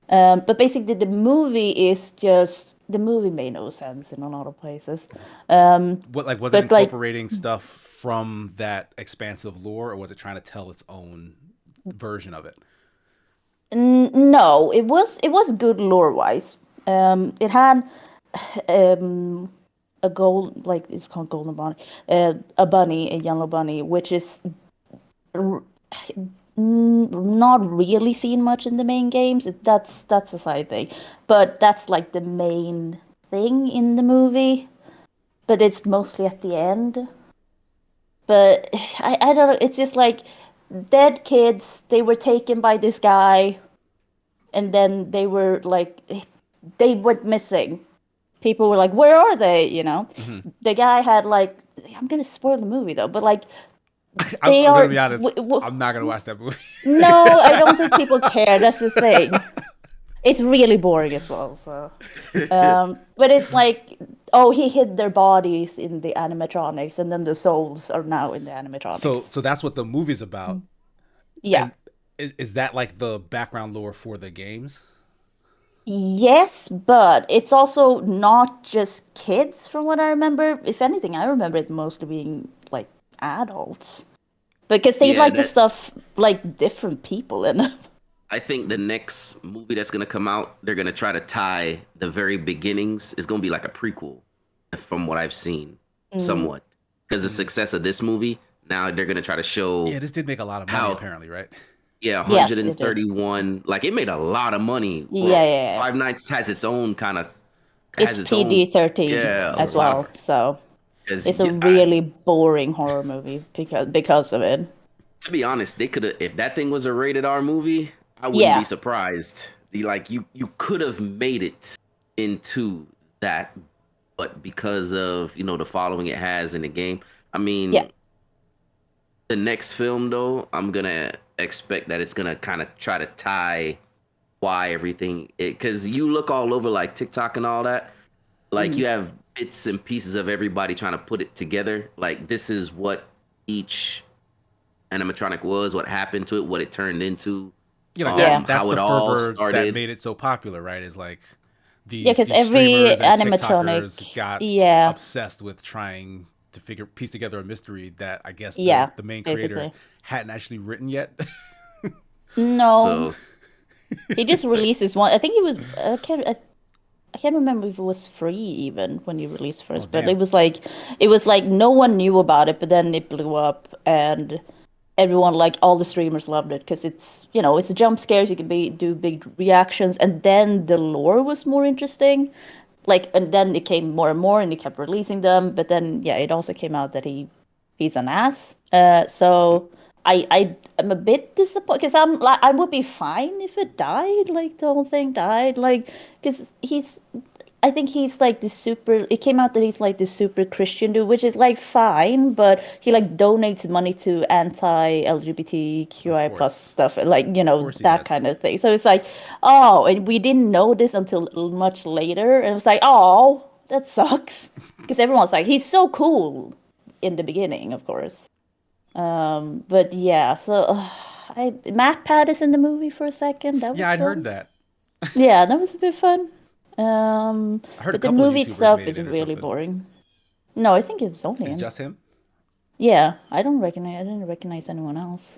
But basically the movie is just the movie made no sense in a lot of places. What like was it But like incorporating stuff from that expansive lore, or was it trying to tell its own version of it? no, it was good lore wise. It had um a gold like it's called golden bunny, a bunny, a yellow bunny, which is r- not really seen much in the main games. That's a side thing, but that's like the main thing in the movie. But it's mostly at the end. But I don't know. It's just like dead kids. They were taken by this guy, and then they were like they went missing. People were like, "Where are they?" You know, Mm-hmm. the guy had like I'm gonna spoil the movie though, but like I'm, they I'm gonna are. be honest. I'm not gonna watch that movie. No, I don't think people care. That's the thing. It's really boring as well. So, but it's like, oh, he hid their bodies in the animatronics, and then the souls are now in the animatronics. So that's what the movie's about. Yeah. And is that like the background lore for the games? Yes, but it's also not just kids, from what I remember. If anything, I remember it mostly being like adults because they Yeah, like to that stuff like different people in them. I think the next movie that's gonna come out, they're gonna try to tie the very beginnings. It's gonna be like a prequel, from what I've seen, Mm, somewhat. Because the success of this movie, now they're gonna try to show Yeah, this did make a lot of money how, apparently, right? yeah, yes, it did. 131, like it made a lot of money. Yeah, Well, yeah, yeah. Five Nights has its own kind of It's has its own, PG-13 yeah, a as lot of well, so because it's a really boring horror movie because of it. to be honest, they could have if that thing was a rated R movie, I wouldn't be Yeah, surprised. You could have made it into that, but because of the following it has in the game, I yeah, mean, the next film though, I'm gonna expect that it's gonna kind of try to tie why everything because you look all over like TikTok and all that, like mm, you have bits and pieces of everybody trying to put it together. Like this is what each animatronic was, what happened to it, what it turned into, Yeah, like yeah, that's how the it all fervor that started. made it so popular, right? Is like yeah. Because these every streamers and TikTokers animatronic, got yeah, obsessed with trying to piece together a mystery that I guess yeah, the main creator basically. hadn't actually written yet. No, So he just released this one. I think it was I can't remember if it was free even when he released Oh first, but damn. it was like no one knew about it, but then it blew up and everyone like all the streamers loved it because it's it's a jump scares, you can do big reactions, and then the lore was more interesting. Like and then it came more and more and he kept releasing them, but then yeah, it also came out that he's an ass. So I am a bit disappointed because I'm like I would be fine if it died, like the whole thing died, like because I think he's like the super. It came out that he's like the super Christian dude, which is like fine, but he like donates money to Of anti-LGBTQI plus course. stuff, like Of course he that does. kind of thing. So it's like, oh, and we didn't know this until much later, and it was like, oh, that sucks, because everyone's like, he's so cool in the beginning, of course. But yeah, so I Matt Pat is in the movie for a second. That Yeah, was I'd heard fun. that. Yeah, that was a bit fun. I heard a But the couple of movie YouTubers itself made it is in or really something. boring. No, I think it was only It's him. just him? Yeah, I didn't recognize anyone else.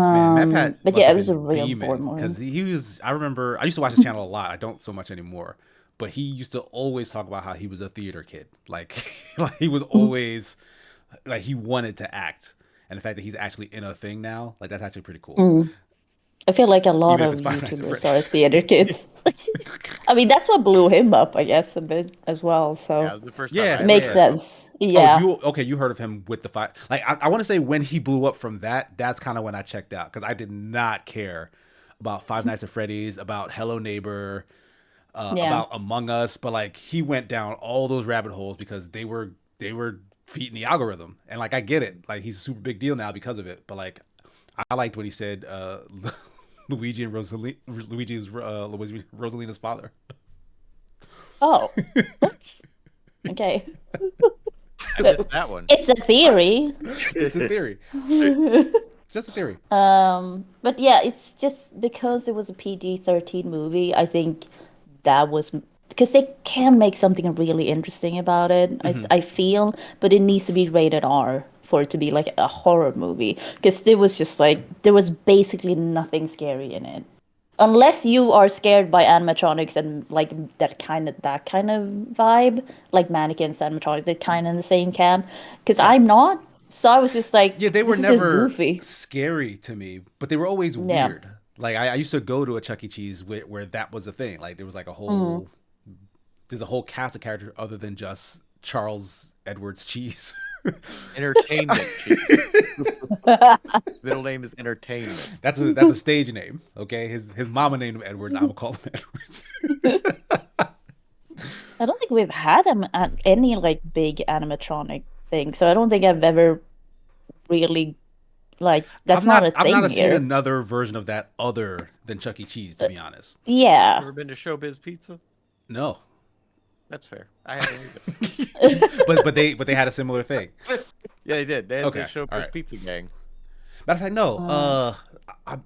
Man, Matt Pat But must yeah, have it was a been real boring beaming movie. because he was. I remember I used to watch his channel a lot. I don't so much anymore, but he used to always talk about how he was a theater kid. Like, like he was always like he wanted to act, and the fact that he's actually in a thing now, like that's actually pretty cool. I feel like a lot Even if of it's Five Nights at YouTubers are Freddy's. theater kids. I mean, that's what blew him up, I guess, a bit as well. Yeah, it So was the first time Yeah, I it ever makes yeah. heard of him. sense. Oh, Yeah. you okay? You heard of him with the five? Like I want to say when he blew up from that, that's kind of when I checked out because I did not care about Five Nights at Freddy's, about Hello Neighbor, Yeah. about Among Us, but like he went down all those rabbit holes because they were feeding the algorithm, and like I get it, like he's a super big deal now because of it. But like I liked what he said, Luigi and Rosalie, Luigi is Rosalina's father. Oh, what? Okay. I missed that one. It's a theory. It's a theory, just a theory. But yeah, it's just because it was a PG-13 movie, I think that was because they can make something really interesting about it. I feel, but it needs to be rated R for it to be like a horror movie because it was just like there was basically nothing scary in it. Unless you are scared by animatronics and like that kind of vibe, like mannequins, animatronics, they're kind of in the same camp. Because Yeah. I'm not, so I was just like, Yeah, they were this is just never goofy. scary to me, but they were always Yeah. weird. Like I used to go to a Chuck E. Cheese where that was a thing. Like there was like there's a whole cast of characters other than just Charles Edwards Cheese. Entertainment. Middle name is Entertainment. That's a stage name. Okay, his mama named him Edwards. I'm gonna call him Edwards. I don't think we've had any like big animatronic thing, so I don't think I've ever really like that's not a I've thing not seen here. another version of that other than Chuck E. Cheese. To be honest, Yeah. Ever been to Showbiz Pizza? no. That's fair. I haven't either. But they had a similar thing. Yeah, they did. They had Okay, the Showbiz all right. Pizza Gang. Matter of fact, no.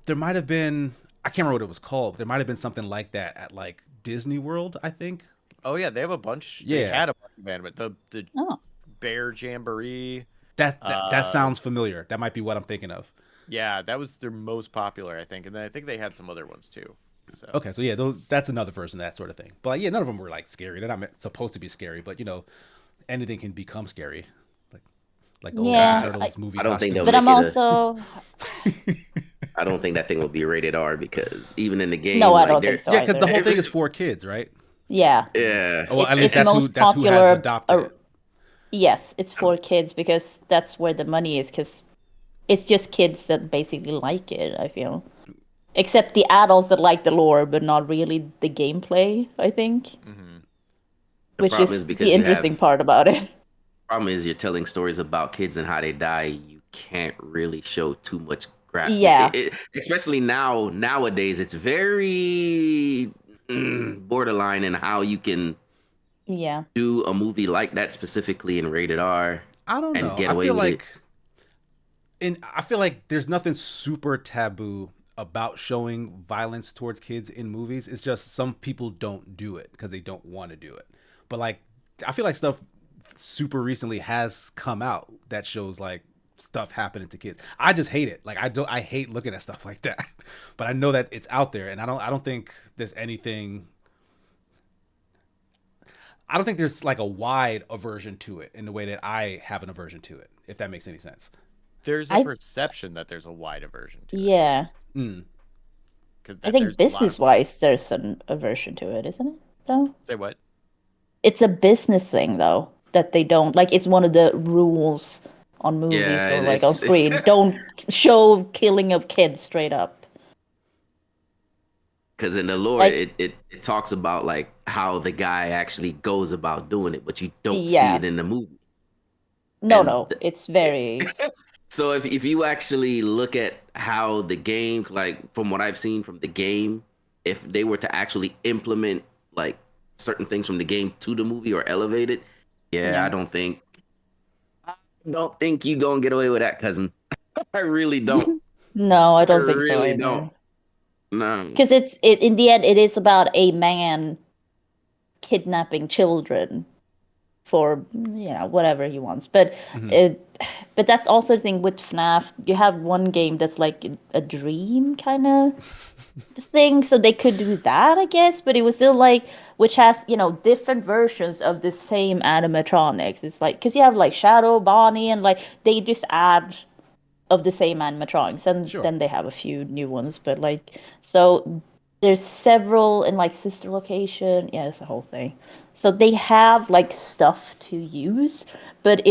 There might have been. I can't remember what it was called. But there might have been something like that at like Disney World. I think. Oh yeah, they have a bunch. They Yeah. had a bunch of anime. The Oh. Bear Jamboree. That sounds familiar. That might be what I'm thinking of. Yeah, that was their most popular, I think. And then I think they had some other ones too. So Okay, so yeah, that's another version of that sort of thing. But yeah, none of them were like scary. They're not supposed to be scary, but anything can become scary. Like the old Yeah, Ninja Turtles movie I don't think costumes. But they'll I'm make it also I don't think that thing will be rated R because even in the game, no, I like don't they're think so Yeah, because the either. whole thing is for kids, right? Yeah. yeah. Well, at least It's most that's who has popular, adopted it. Yes, it's for kids because that's where the money is. Because it's just kids that basically like it. I feel, except the adults that like the lore, but not really the gameplay. I think, The which problem is is because the you interesting have part about it. problem is you're telling stories about kids and how they die. You can't really show too much graphic. Yeah. Especially nowadays, it's very borderline in how you can Yeah. do a movie like that specifically in rated R I don't and know. get I away feel with like it. I feel like there's nothing super taboo about showing violence towards kids in movies. It's just some people don't do it because they don't want to do it. But like I feel like stuff super recently has come out that shows like stuff happening to kids. I just hate it. Like I hate looking at stuff like that. But I know that it's out there and I don't think there's anything I don't think there's like a wide aversion to it in the way that I have an aversion to it, if that makes any sense. there's a I perception that there's a wide aversion to it. Yeah. Mm. Because I think business-wise, there's an aversion to it, isn't it? Though Say what? it's a business thing, though, that they don't like. It's one of the rules on movies Yeah, or like on it's screen. Don't show killing of kids straight up. because in the lore, Like, it talks about like how the guy actually goes about doing it, but you don't see yeah. it in the movie. No, And no. It's very so if you actually look at how the game, like from what I've seen from the game, if they were to actually implement like certain things from the game to the movie or elevate it, yeah, yeah. I don't think you gonna get away with that, cousin. I really don't. No, I I don't think so really don't. either. No. Because it in the end it is about a man kidnapping children for whatever he wants. But Mhm. it but that's also the thing with FNAF. You have one game that's like a dream kind of thing, so they could do that, I guess. But it was still like which has different versions of the same animatronics. It's like because you have like Shadow, Bonnie, and like they just add of the same animatronics, and Sure. then they have a few new ones. But like so there's several in like sister location. Yeah, it's a whole thing. So they have like stuff to use, but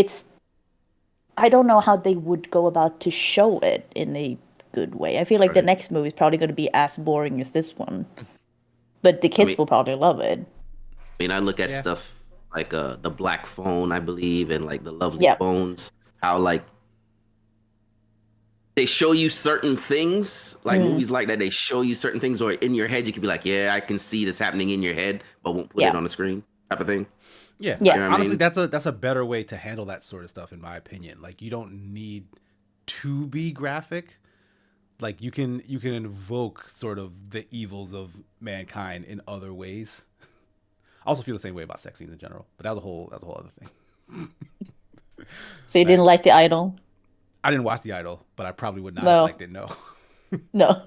I don't know how they would go about to show it in a good way. I feel like the Right. next movie is probably going to be as boring as this one, but the I kids mean, will probably love it. I look at Yeah. stuff like the Black Phone, I believe, and like the Lovely Yeah, Bones. How like they show you certain things, like mm, movies like that. They show you certain things, or in your head, you could be like, "Yeah, I can see this happening in your head," but won't put it yeah, on the screen, type of thing. Yeah, yeah, You know what I honestly, mean? that's a better way to handle that sort of stuff, in my opinion. Like, you don't need to be graphic. Like, you can invoke sort of the evils of mankind in other ways. I also feel the same way about sex scenes in general, but that was a whole other thing. So you Man, didn't like the idol? I didn't watch The Idol, but I probably would not have No, liked it. No, no.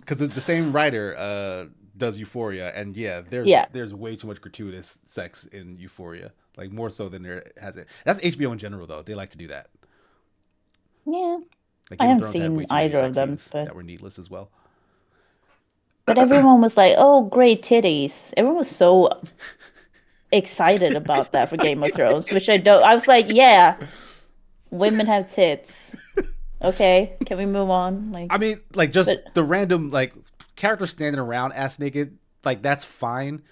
because the same writer does Euphoria, and yeah, there's Yeah, there's way too much gratuitous sex in Euphoria, like more so than there has it. That's HBO in general, though. They like to do that. yeah. Like I Game of haven't Thrones had seen way too many either of sex them, scenes but that were needless as well. everyone was like, "Oh, great titties!" Everyone was so excited about that for Game of Thrones, which I don't. I was like, "Yeah, women have tits." Okay, can we move on? I mean, like just But the random like characters standing around ass naked, like that's fine.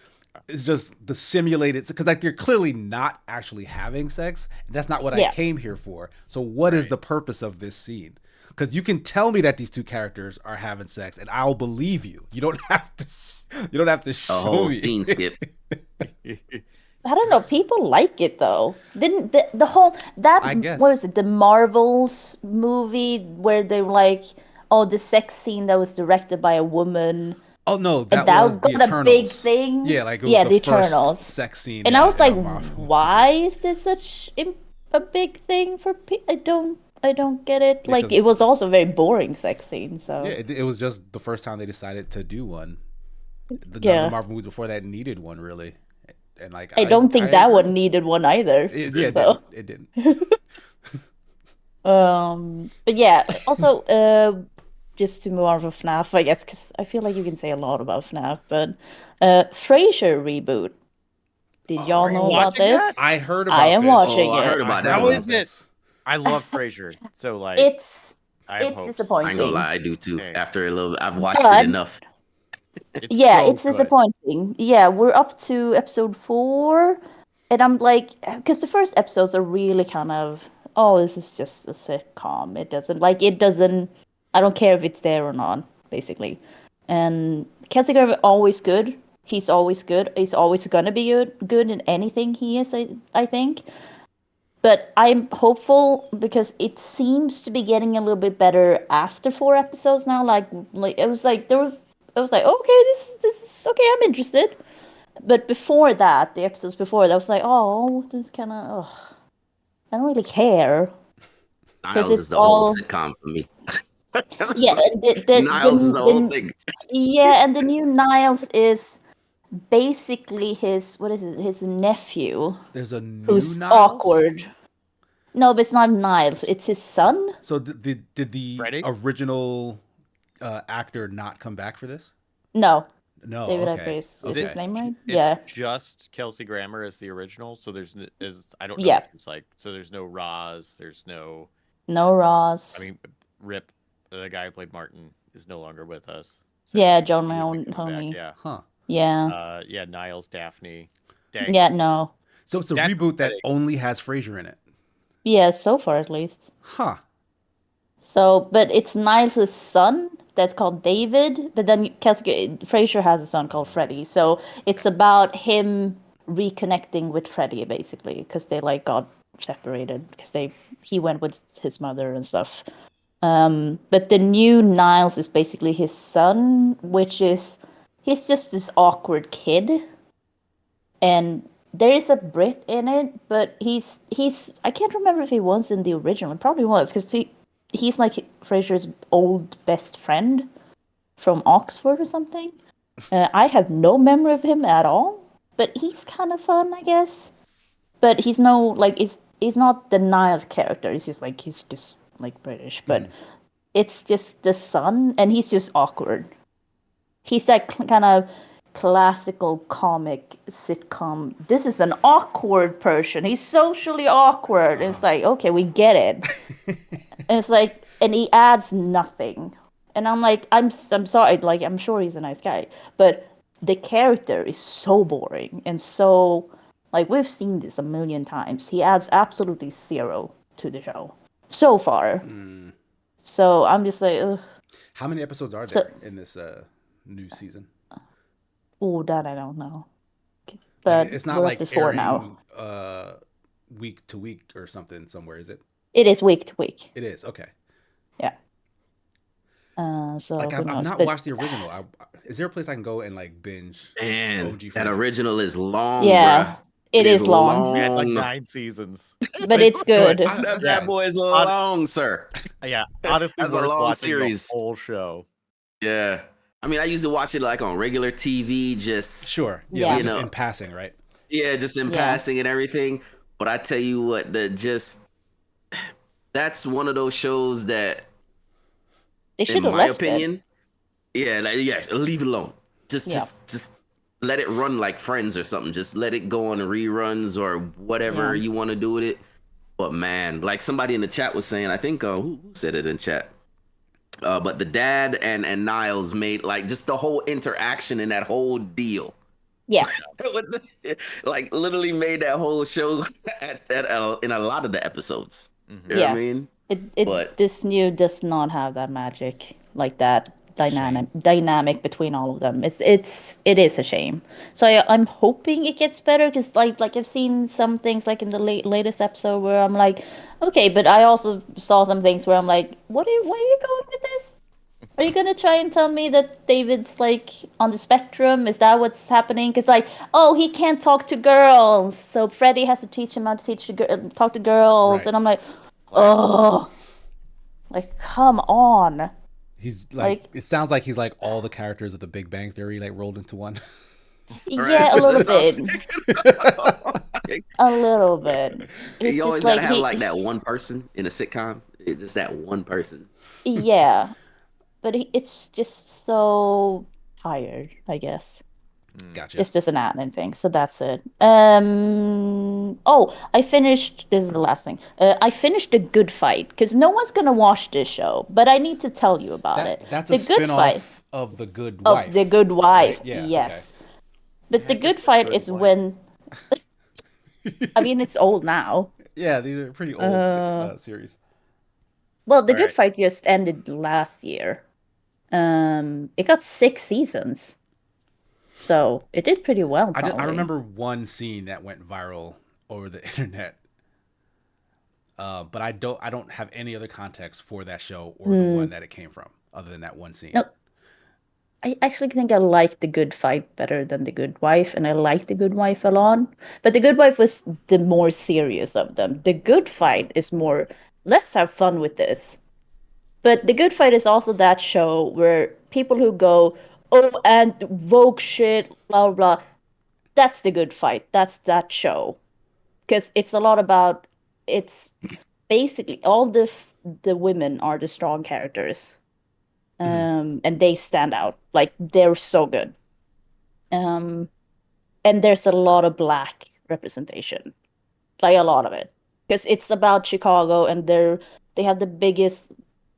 It's just the simulated because like they're clearly not actually having sex. And that's not what I yeah, came here for. So what is Right. the purpose of this scene? Because you can tell me that these two characters are having sex, and I'll believe you. You don't have to. You don't have to A show whole me. scene skip. I don't know. People like it though. Didn't the whole that I what was guess. it? The Marvels movie where they were like, oh, the sex scene that was directed by a woman, Oh no, and that was that the got a big Eternals. thing. Yeah, like it was Yeah, the the first Eternals. sex scene And I was in like, a Marvel why movie. is this a big thing for people? I don't get it. Yeah, Like because it was also a very boring sex scene. yeah, So it was just the first time they decided to do one. None of the yeah, Marvel movies before that needed one really, and like I I don't I think that one agree. needed one either. Yeah, it So didn't. It didn't. but yeah. Also, just to move on from FNAF, I guess, because I feel like you can say a lot about FNAF. But Frasier reboot. Did y'all Are you know Oh, about watching that? I this? heard I about am this. Oh, watching I heard it. I about that heard How one. about is it? this. I love Frasier. So like It's I have it's hopes. I ain't gonna disappointing. lie, I do too. Okay. After a little, I've watched it But enough. It's yeah, so it's good. disappointing. Yeah, we're up to episode 4, and I'm like, because the first episodes are really kind of, oh, this is just a sitcom. It doesn't. I don't care if it's there or not, basically. And Kelsey Grammer always good. He's always good. He's always gonna be good in anything he is. I think. But I'm hopeful because it seems to be getting a little bit better after 4 episodes now. Like it was like there was, I was like, okay, this is okay. I'm interested. But before that, the episodes before that, I was like, oh, this kind of, I don't really care because Niles is it's the whole all sitcom for me. yeah. And Niles is the whole thing. yeah, and the new Niles is basically his what is it? His nephew There's a new who's Niles. awkward. No, but it's not Niles. It's his son. So did the Ready? original actor not come back for this? No, No. David Okay. Edwards. Is Is it his name right? it's Yeah. just Kelsey Grammer as the original, so is I don't know Yeah. what it's like. So there's no Roz, there's no No Ross. I mean Rip, the guy who played Martin, is no longer with us. Yeah, John He would be coming Mahoney. back. Yeah. Huh. Yeah. Yeah. Niles, Daphne. Dang. Yeah, no. So it's a That's reboot that upsetting. only has Frasier in it. Yeah, so far at least. Huh. So, but it's Niles' son that's called David, but then Frasier has a son called Freddie. So it's about him reconnecting with Freddie basically, because they like got separated because he went with his mother and stuff. But the new Niles is basically his son, which is he's just this awkward kid, and there is a Brit in it, but he's I can't remember if he was in the original. It probably was because he's like Frasier's old best friend from Oxford or something. I have no memory of him at all, but he's kind of fun, I guess. But he's no like he's not the Niles character. He's just like British, but it's just the son, and he's just awkward. He's that kind of classical comic sitcom. This is an awkward person. He's socially awkward. It's like, okay, we get it. And it's like, and he adds nothing. And I'm like, I'm sorry, like I'm sure he's a nice guy, but the character is so boring and so like we've seen this a million times. He adds absolutely zero to the show so far. So I'm just like, ugh. How many episodes are So- there in this new season? Oh, that I don't know. Like, But it's not we're up like to 4 airing now. week to week or something somewhere, is it? It is week to week. It is. Okay. Yeah. So Like who I've knows? not But watched the original. Is there a place I can go and like binge Man, OG that Frasier? original is long, yeah, bruh. it is long, Yeah, it's like long. 9 seasons. but it's good. That That's Yeah. bad fine. boy is long, sir. Yeah, honestly, That's a worth long watching series. the whole show. Yeah. I mean, I used to watch it like on regular TV, just Sure. Yeah, Yeah. like You just know. in passing, right? yeah, just in Yeah. passing and everything. But I tell you what, that's one of those shows that, They in should have my left it. opinion, yeah, leave it alone. Just Yeah. just let it run like Friends or something. Just let it go on reruns or whatever Yeah. you want to do with it. But man, like somebody in the chat was saying, I think who said it in chat? But the dad and Niles made like just the whole interaction in that whole deal. Yeah. Like literally made that whole show in a lot of the episodes. You know what Yeah. I mean? But- This new does not have that magic like that dynamic between all of them. It is a shame. So I'm hoping it gets better because like I've seen some things like in the latest episode where I'm like, okay, but I also saw some things where I'm like, where are you going with this? Are you gonna try and tell me that David's like on the spectrum? Is that what's happening? Because like, oh, he can't talk to girls, so Freddie has to teach him how to talk to girls, Right. and I'm like, oh, like come on. He's Like- it sounds like he's like all the characters of the Big Bang Theory like rolled into one. Yeah, a Right, little that bit. A little bit. It's You always just gotta like have like that one person in a sitcom. It's just that one person. Yeah, but it's just so tired, I guess. Gotcha. Just doesn't add anything, so that's it. Oh, I finished. This is the last thing. I finished The Good Fight because no one's gonna watch this show, but I need to tell you about it. That's The a Good spin-off Fight of The Good of Wife. The Good Wife. right? Yeah, Yes, okay. but The Heck Good is The Fight Good is Wife? when. I mean, it's old now. Yeah, these are pretty old series. Well, The All Good right. Fight just ended last year. It got 6 seasons, so it did pretty well. I Probably. remember one scene that went viral over the internet. But I don't have any other context for that show or the one that it came from, other than that one scene. No, I actually think I like The Good Fight better than The Good Wife, and I like The Good Wife a lot. But The Good Wife was the more serious of them. The Good Fight is more, let's have fun with this. But The Good Fight is also that show where people who go, oh, and woke shit, blah, blah, blah. That's The Good Fight. That's that show. Because it's a lot about, it's basically all the women are the strong characters. And they stand out. Like they're so good. And there's a lot of black representation. Like a lot of it. Because it's about Chicago and they have the biggest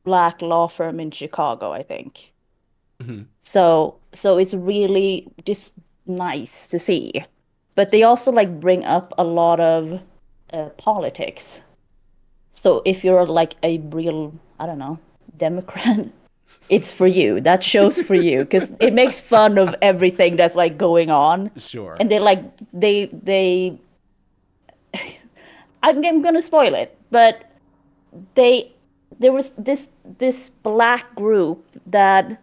black law firm in Chicago, I think. So it's really just nice to see. But they also like bring up a lot of politics. So if you're like a real, I don't know, Democrat, it's for you. That show's for you because it makes fun of everything that's like going on. Sure. And they I'm gonna spoil it, but they there was this black group that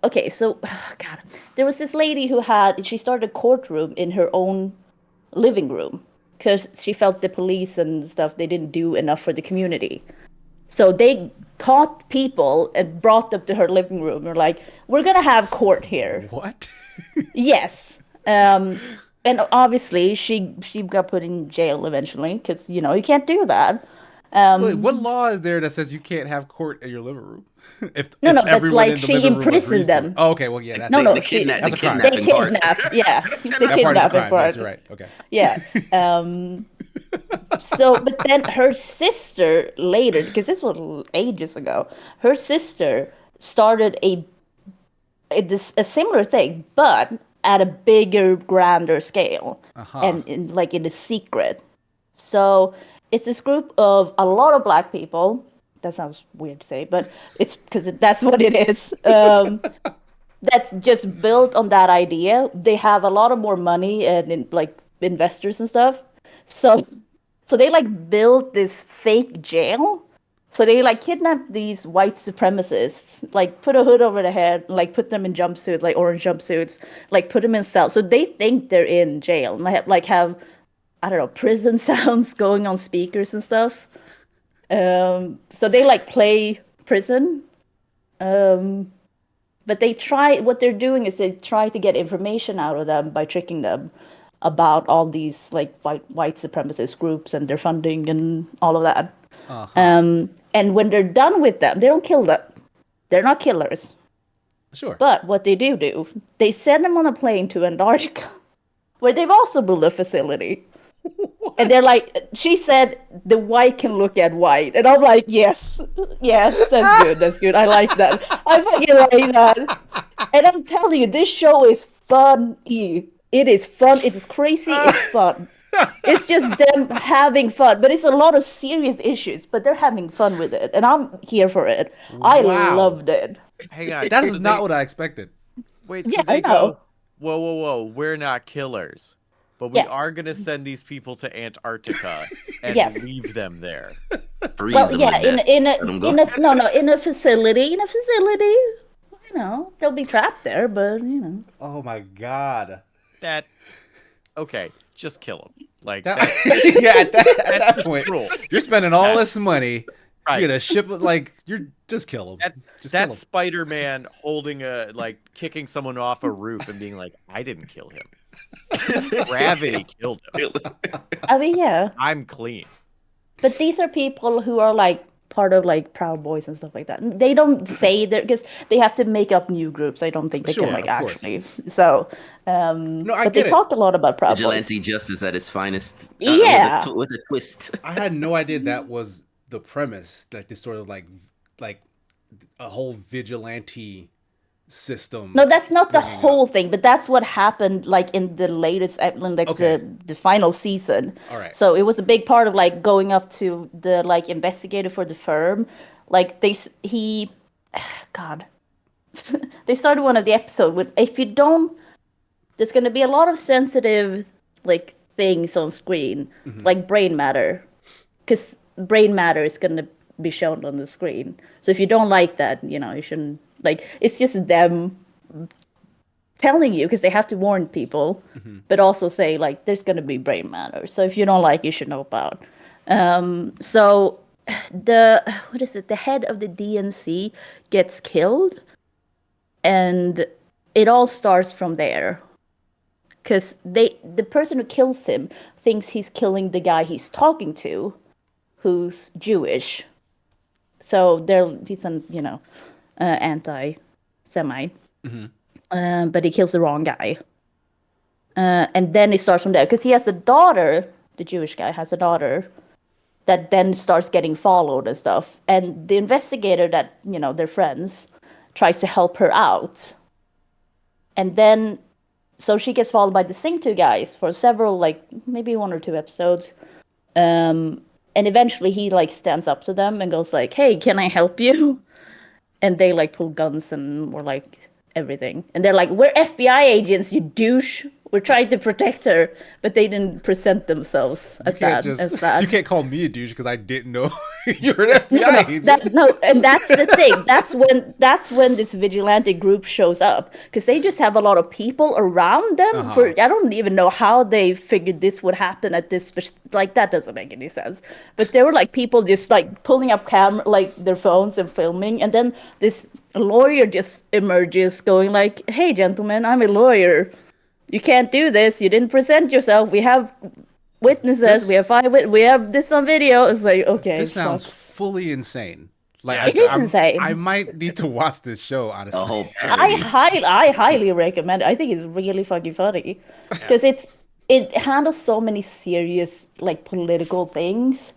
okay, so God, there was this lady who she started a courtroom in her own living room because she felt the police and stuff they didn't do enough for the community. So they caught people and brought them to her living room. They're like, "We're gonna have court here." What? Yes. And obviously she got put in jail eventually because you can't do that. Wait, what law is there that says you can't have court in your living room? if No, if no, but everyone like in the she living room imprisoned agrees to it. them. Oh, okay, well, yeah, that's No, it. no, The kidnap, That's the a crime. they kidnapping part. kidnapped. Yeah, the That part is a kidnapping crime. part. Yes, you're right. Okay. Yeah. So, but then her sister later, because this was ages ago, her sister started a similar thing, but at a bigger, grander scale, and in a secret. So it's this group of a lot of black people. That sounds weird to say, but it's because that's what it is. That's just built on that idea. They have a lot of more money and like investors and stuff. So they like built this fake jail. So they like kidnapped these white supremacists, like put a hood over their head, like put them in jumpsuits, like orange jumpsuits, like put them in cells. So they think they're in jail. And like have I don't know, prison sounds going on speakers and stuff. So they like play prison. But what they're doing is they try to get information out of them by tricking them about all these like white supremacist groups and their funding and all of that. And when they're done with them, they don't kill them. They're not killers. Sure. But what they do, they send them on a plane to Antarctica, where they've also built a facility. And they're like, she said, the white can look at white. And I'm like, yes, that's good. I like that. I fucking like that. And I'm telling you, this show is funny. It is fun. It is crazy. It's fun. It's just them having fun. But it's a lot of serious issues, but they're having fun with it. And I'm here for it. I Wow. loved it. Hang on. That is not what I expected. Wait, Yeah, so they I know. go, whoa, we're not killers. But we Yeah. are going to send these people to Antarctica and Yes. leave them there. Freeze Well, them yeah, like that. in Let 'em go. in a facility, they'll be trapped there, but Oh my god. That, okay, just kill them. Like, That, that, yeah, at that that's point, cruel. you're spending all this money. Right. You're gonna ship it like you're just kill him. Just kill That's him. Spider-Man holding kicking someone off a roof and being like, I didn't kill him. Gravity killed him. I mean, yeah. I'm clean. But these are people who are like part of like Proud Boys and stuff like that. They don't say that because they have to make up new groups. I don't think they Sure, can like of course. actually. So, No, I but get they it. talk a lot about Proud Boys. Vigilante justice at its finest. Yeah. With a twist. I had no idea that was the premise. Like this sort of like a whole vigilante system. No, that's not the springing up. whole thing, but that's what happened like in the latest, like Okay. the final season. All right. So it was a big part of like going up to the like investigator for the firm. Like God, they started one of the episode with if you don't, there's gonna be a lot of sensitive like things on screen, like brain matter, because brain matter is gonna be shown on the screen. So if you don't like that, you shouldn't. Like, it's just them telling you because they have to warn people, but also say like there's gonna be brain matter. So if you don't like, you should know about. So the head of the DNC gets killed, and it all starts from there. Because the person who kills him thinks he's killing the guy he's talking to, who's Jewish. So he's an anti-Semite, but he kills the wrong guy. And then it starts from there because he has a daughter. The Jewish guy has a daughter that then starts getting followed and stuff. And the investigator that they're friends tries to help her out. And then, so she gets followed by the Sing 2 guys for several, like, maybe 1 or 2 episodes. And eventually he, like, stands up to them and goes, like, hey, can I help you? And they, like, pull guns and were like, everything. And they're like, we're FBI agents, you douche. We're trying to protect her. But they didn't present themselves as that. You can't call me a douche because I didn't know you're an FBI agent. And that's the thing. That's when this vigilante group shows up, because they just have a lot of people around them. I don't even know how they figured this would happen at this. Like, that doesn't make any sense. But there were like people just like pulling up their phones and filming, and then this lawyer just emerges, going like, "Hey, gentlemen, I'm a lawyer. You can't do this. You didn't present yourself. We have witnesses. We have this on video." It's like, okay, this sounds fully insane. Like, it is insane. I might need to watch this show, honestly. The whole I highly recommend it. I think it's really fucking funny because it handles so many serious like political things,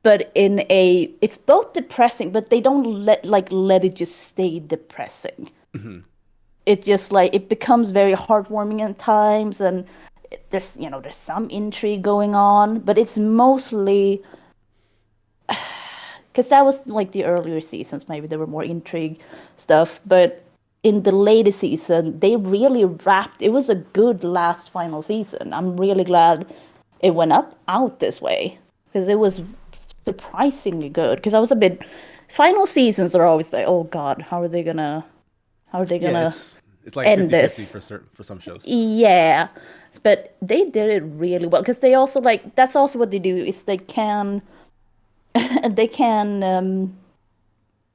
but it's both depressing, but they don't let it just stay depressing. Mm-hmm. It just like it becomes very heartwarming at times, and there's some intrigue going on, but it's mostly because that was like the earlier seasons. Maybe there were more intrigue stuff, but in the later season, they really wrapped. It was a good last final season. I'm really glad it went out this way, because it was surprisingly good. Because I was a bit. Final seasons are always like, oh god, how are they gonna it's like end 50-50 for some shows. Yeah, but they did it really well, because they also like that's also what they do is they can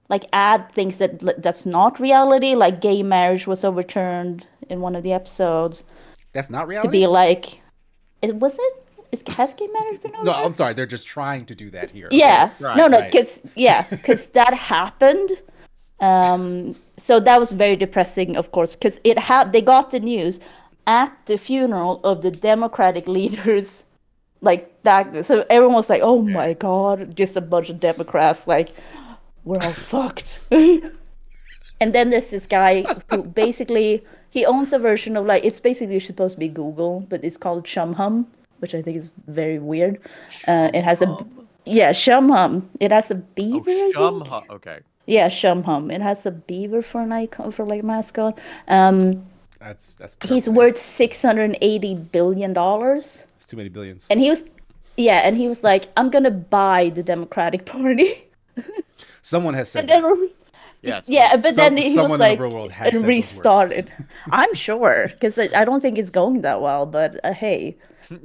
like add things that's not reality, like gay marriage was overturned in one of the episodes. That's not reality? To be like, has gay marriage been overturned? No, I'm sorry, they're just trying to do that here. Yeah, right, because that happened. So that was very depressing, of course, because they got the news at the funeral of the Democratic leaders, like that. So everyone was like, "Oh my god!" Just a bunch of Democrats, like, we're all fucked. And then there's this guy who basically he owns a version of like it's basically supposed to be Google, but it's called Shumhum, which I think is very weird. It has Shumhum. It has a beaver. Shumhum. Okay. Yeah, Shumhum. It has a beaver for an icon, for like mascot. That's he's worth $680 billion. It's too many billions. And he was like, I'm gonna buy the Democratic Party. Someone has said that. Yes. Yeah, but then he was like, in the real world has and restarted. I'm sure, because I don't think it's going that well, but hey.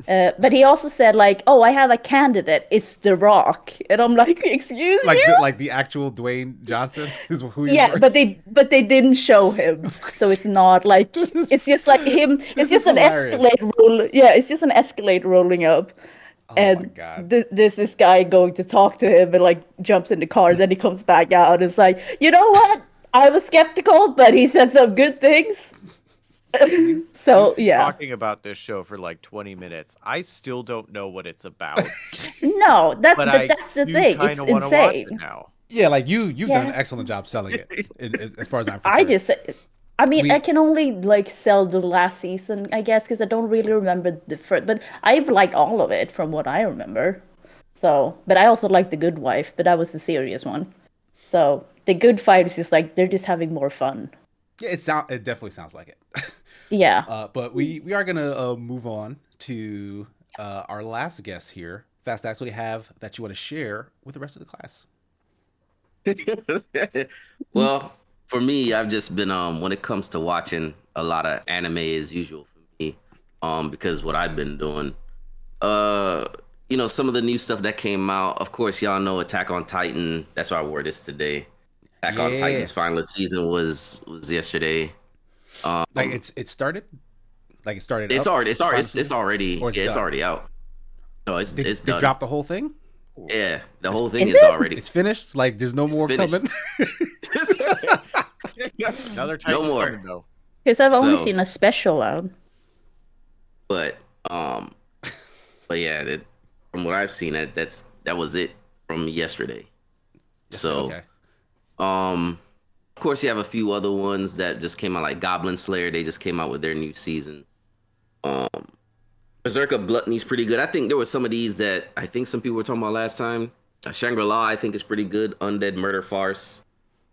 But he also said like, "Oh, I have a candidate. It's The Rock," and I'm like, "Excuse you?" Like the actual Dwayne Johnson is who he's but they didn't show him, so it's not like it's just like him. It's just an Escalade roll. Yeah, it's just an Escalade rolling up, and my God. There's this guy going to talk to him and like jumps in the car. And then he comes back out. And it's like, you know what? I was skeptical, but he said some good things. So yeah, talking about this show for like 20 minutes. I still don't know what it's about. No, that's the thing. It's insane. Watch it now. Yeah, like you've done an excellent job selling it. As far as I'm concerned. I can only like sell the last season, I guess, because I don't really remember the first. But I've liked all of it from what I remember. So, but I also like The Good Wife, but that was the serious one. So The Good Fight is just like they're just having more fun. Yeah, it definitely sounds like it. Yeah. But we are gonna move on to our last guest here. Fast Acts, what do you have that you want to share with the rest of the class? Well, for me, I've just been when it comes to watching a lot of anime as usual for me, because what I've been doing, some of the new stuff that came out. Of course, y'all know Attack on Titan. That's why I wore this today. Attack on Titan's final season was yesterday. Like it started. Like it started. It's already out. No, it's done. They dropped the whole thing. Yeah, the whole thing is already. It's finished. Like there's no more coming. Another time. No more. Though. Because I've only seen a special out. But yeah, from what I've seen, that was it from yesterday. So, okay. Of course, you have a few other ones that just came out, like Goblin Slayer. They just came out with their new season. Um, Berserk of Gluttony is pretty good. I think there were some of these that I think some people were talking about last time. Shangri-La, I think, is pretty good. Undead Murder Farce.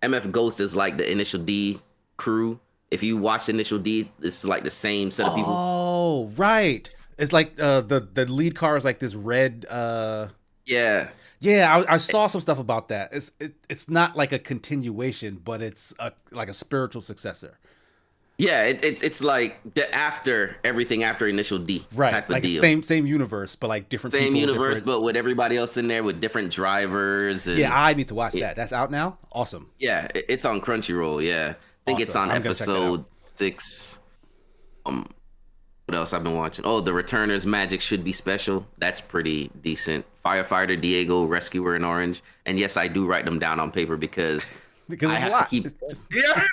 MF Ghost is like the Initial D crew. If you watch Initial D, it's like the same set of people. Oh, right. It's like the lead car is like this red. Yeah. Yeah, I saw some stuff about that. It's not like a continuation, but it's like a spiritual successor. Yeah, it's like the after everything after Initial D Right, type of like deal. same universe, but like different Same people, universe, different... but with everybody else in there with different drivers. And, Yeah, I need to watch that. That's out now. Awesome. yeah, it's on Crunchyroll. Yeah, I think it's Awesome. on I'm gonna check that episode out. 6. What else I've been watching? Oh, The Returners Magic Should Be Special. That's pretty decent. Firefighter Diego, Rescuer in Orange. And yes, I do write them down on paper because Because I it's a have lot. to keep. Yeah,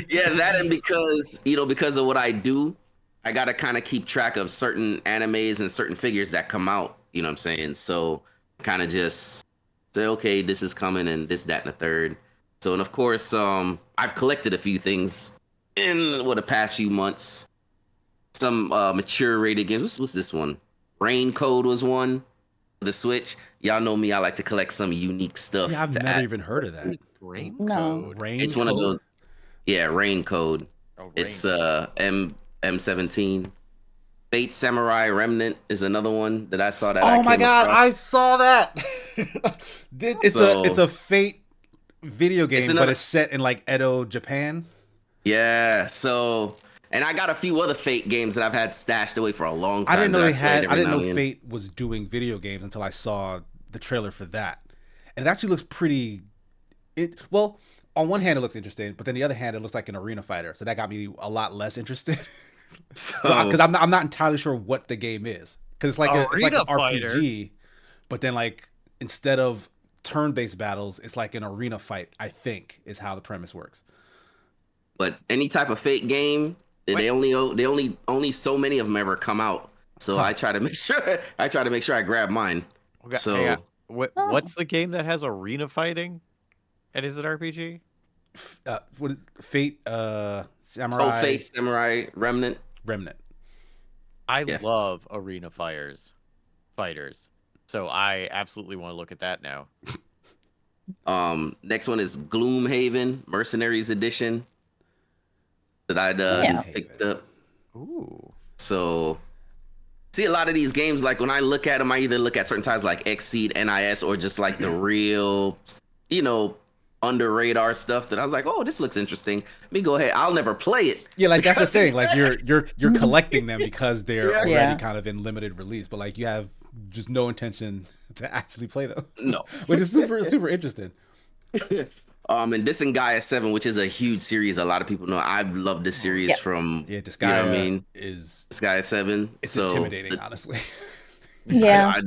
yeah, that, and because because of what I do, I gotta kind of keep track of certain animes and certain figures that come out. You know what I'm saying? So kind of just say, okay, this is coming, and this, that, and the third. So, and of course, I've collected a few things in the past few months. Some mature rated games. What's this one? Rain Code was one. The Switch. Y'all know me. I like to collect some unique stuff. Yeah, I've to never add. even heard of that. Rain No. code. Rain It's one of Code? those. Yeah, Rain Code. Oh, rain It's code. M17. Fate Samurai Remnant is another one that I saw that. Oh I my came god, across. I saw that. It's a Fate video game, another- but it's set in like Edo, Japan. Yeah. So, and I got a few other Fate games that I've had stashed away for a long time. I didn't know that they played had. I every didn't now know and then. Fate was doing video games until I saw the trailer for that, and it actually looks pretty. Well, on one hand it looks interesting, but then the other hand it looks like an arena fighter, so that got me a lot less interested. Because I'm not entirely sure what the game is, because it's like an Arena RPG, but then like instead of turn-based battles, it's like an arena fight. I think is how the premise works. But any type of Fate game, they only so many of them ever come out. So I try to make sure I grab mine. Okay, So hang on. Oh. What's the game that has arena fighting? And is it RPG? What is Fate? Samurai. Fate Samurai Remnant. Remnant. I Yeah. love arena fighters. So I absolutely want to look at that now. Next one is Gloomhaven Mercenaries Edition that I'd Yeah. picked up. Ooh. So see, a lot of these games, like when I look at them, I either look at certain titles like Exceed, NIS, or just like the real, under radar stuff that I was like, oh, this looks interesting. Let me go ahead. I'll never play it. Yeah, like that's the because thing. it's Like you're collecting them because they're Yeah. already Yeah. kind of in limited release, but like you have just no intention to actually play them. No. Which is super interesting. And Disgaea 7, which is a huge series. A lot of people know. I've loved this series Yep. from Yeah, Disgaea you know what I mean? is Disgaea 7. it's So intimidating, honestly. Yeah.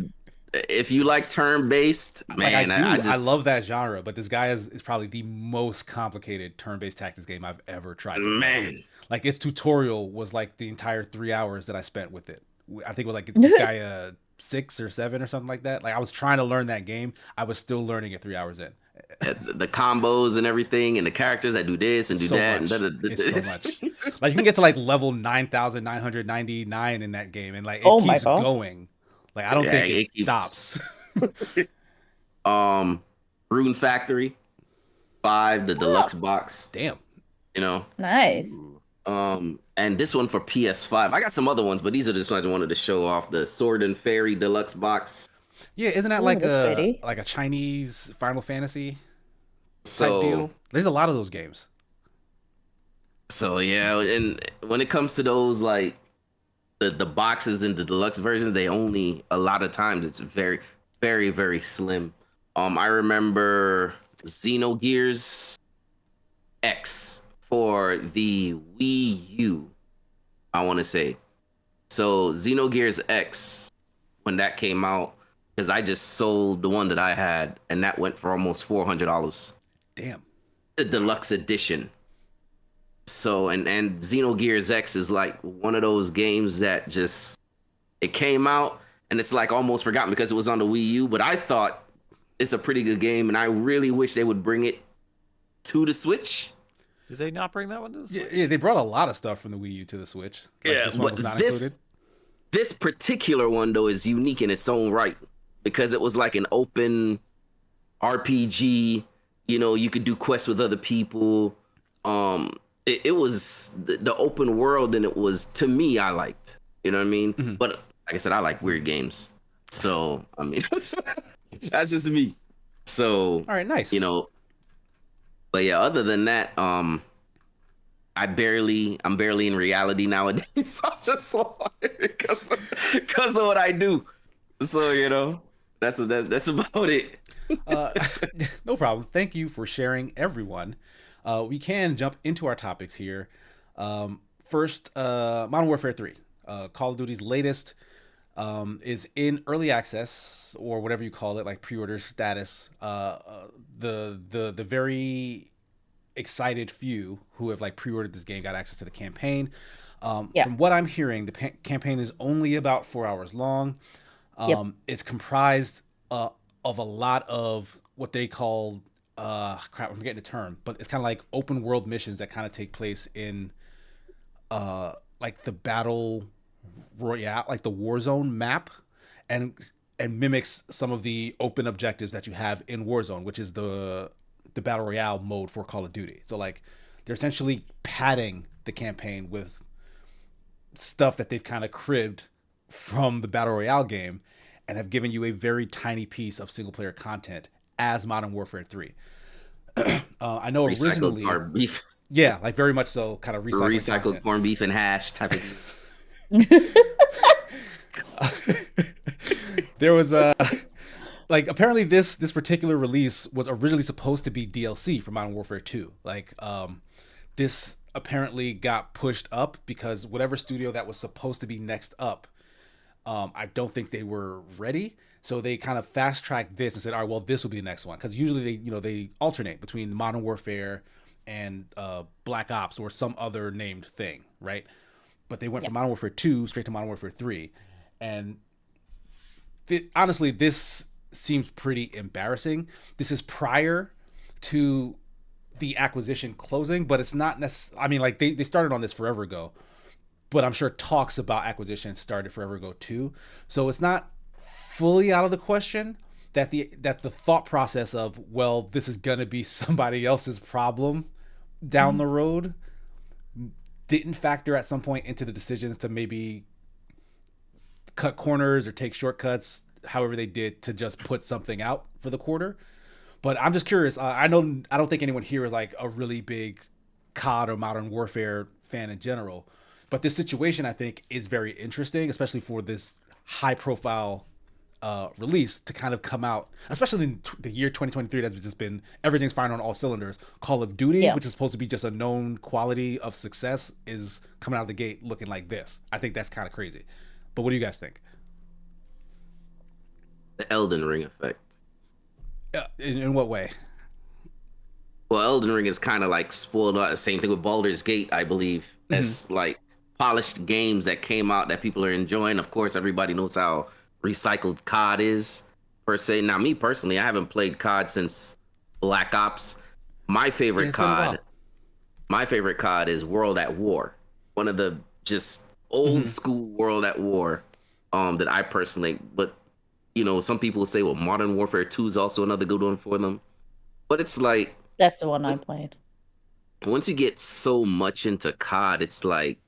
if you like turn-based, man, like I just love that genre, but this guy is probably the most complicated turn-based tactics game I've ever tried to play. man. Like its tutorial was like the entire 3 hours that I spent with it. I think it was like this guy 6 or 7 or something like that. Like I was trying to learn that game. I was still learning it 3 hours in. The combos and everything, and the characters that do this and do So that. much. And It's so much. Like you can get to like level 9,999 in that game, and like it Oh my keeps God. going. Like I don't Yeah, think it it keeps- stops. Rune Factory 5, the deluxe box. Damn. Nice. And this one for PS5. I got some other ones, but these are just ones I wanted to show off. The Sword and Fairy deluxe box. Yeah, isn't that Ooh, like that's pretty. a Chinese Final Fantasy type So deal? There's a lot of those games. So yeah, and when it comes to those, like the boxes and the deluxe versions, they only, a lot of times it's very, very, very slim. I remember Xenogears X for the Wii U, I want to say. So Xenogears X, when that came out, because I just sold the one that I had, and that went for almost $400. Damn. The deluxe edition. So and Xenogears X is like one of those games that just, it came out and it's like almost forgotten because it was on the Wii U, but I thought it's a pretty good game, and I really wish they would bring it to the Switch. Did they not bring that one to the Switch? Yeah, they brought a lot of stuff from the Wii U to the Switch. Like, Yeah, this one but was not this- included. This particular one though is unique in its own right because it was like an open RPG. You know, you could do quests with other people. It was the open world, and it was, to me, I liked. You know what I mean? Mm-hmm. But like I said, I like weird games. So I mean, that's just me. So All right, nice. you know, but yeah, other than that, I'm barely in reality nowadays. I'm just because of what I do. So you know, that's about it. No problem. Thank you for sharing, everyone. We can jump into our topics here. First, Modern Warfare 3. Call of Duty's latest is in early access, or whatever you call it, like pre-order status. The very excited few who have like pre-ordered this game got access to the campaign. From what I'm hearing, the campaign is only about 4 hours long. It's comprised of a lot of what they call I'm forgetting the term, but it's kind of like open world missions that kind of take place in like the battle royale, like the Warzone map, and mimics some of the open objectives that you have in Warzone, which is the battle royale mode for Call of Duty. So like they're essentially padding the campaign with stuff that they've kind of cribbed from the battle royale game and have given you a very tiny piece of single player content as Modern Warfare 3. I know Recycled originally, corned beef, yeah, like very much so, kind of recycled content. corned beef and hash type of thing. There was a like apparently this particular release was originally supposed to be DLC for Modern Warfare 2. Like this apparently got pushed up because whatever studio that was supposed to be next up, I don't think they were ready. So they kind of fast tracked this and said, all right, well, this will be the next one. Because usually they alternate between Modern Warfare and Black Ops or some other named thing, right? But they went from Modern Warfare 2 straight to Modern Warfare 3. And honestly, this seems pretty embarrassing. This is prior to the acquisition closing, but it's not necessarily, I mean, like they started on this forever ago, but I'm sure talks about acquisition started forever ago too. So it's not fully out of the question that the thought process of, well, this is gonna be somebody else's problem down the road didn't factor at some point into the decisions to maybe cut corners or take shortcuts, however they did, to just put something out for the quarter. But I'm just curious. I don't think anyone here is like a really big COD or Modern Warfare fan in general, but this situation I think is very interesting, especially for this high profile release to kind of come out, especially in the year 2023 that's just been, everything's firing on all cylinders. Call of Duty, which is supposed to be just a known quality of success, is coming out of the gate looking like this. I think that's kind of crazy. But what do you guys think? The Elden Ring effect. In what way? Well, Elden Ring is kind of like spoiled out. The same thing with Baldur's Gate, I believe. That's like polished games that came out that people are enjoying. Of course, everybody knows how recycled COD is, per se. Now, me personally, I haven't played COD since Black Ops. My favorite COD is World at War. One of the just old school World at War that I personally, but you know, some people say, well, Modern Warfare 2 is also another good one for them. But it's like, That's the one I played. once you get so much into COD, it's like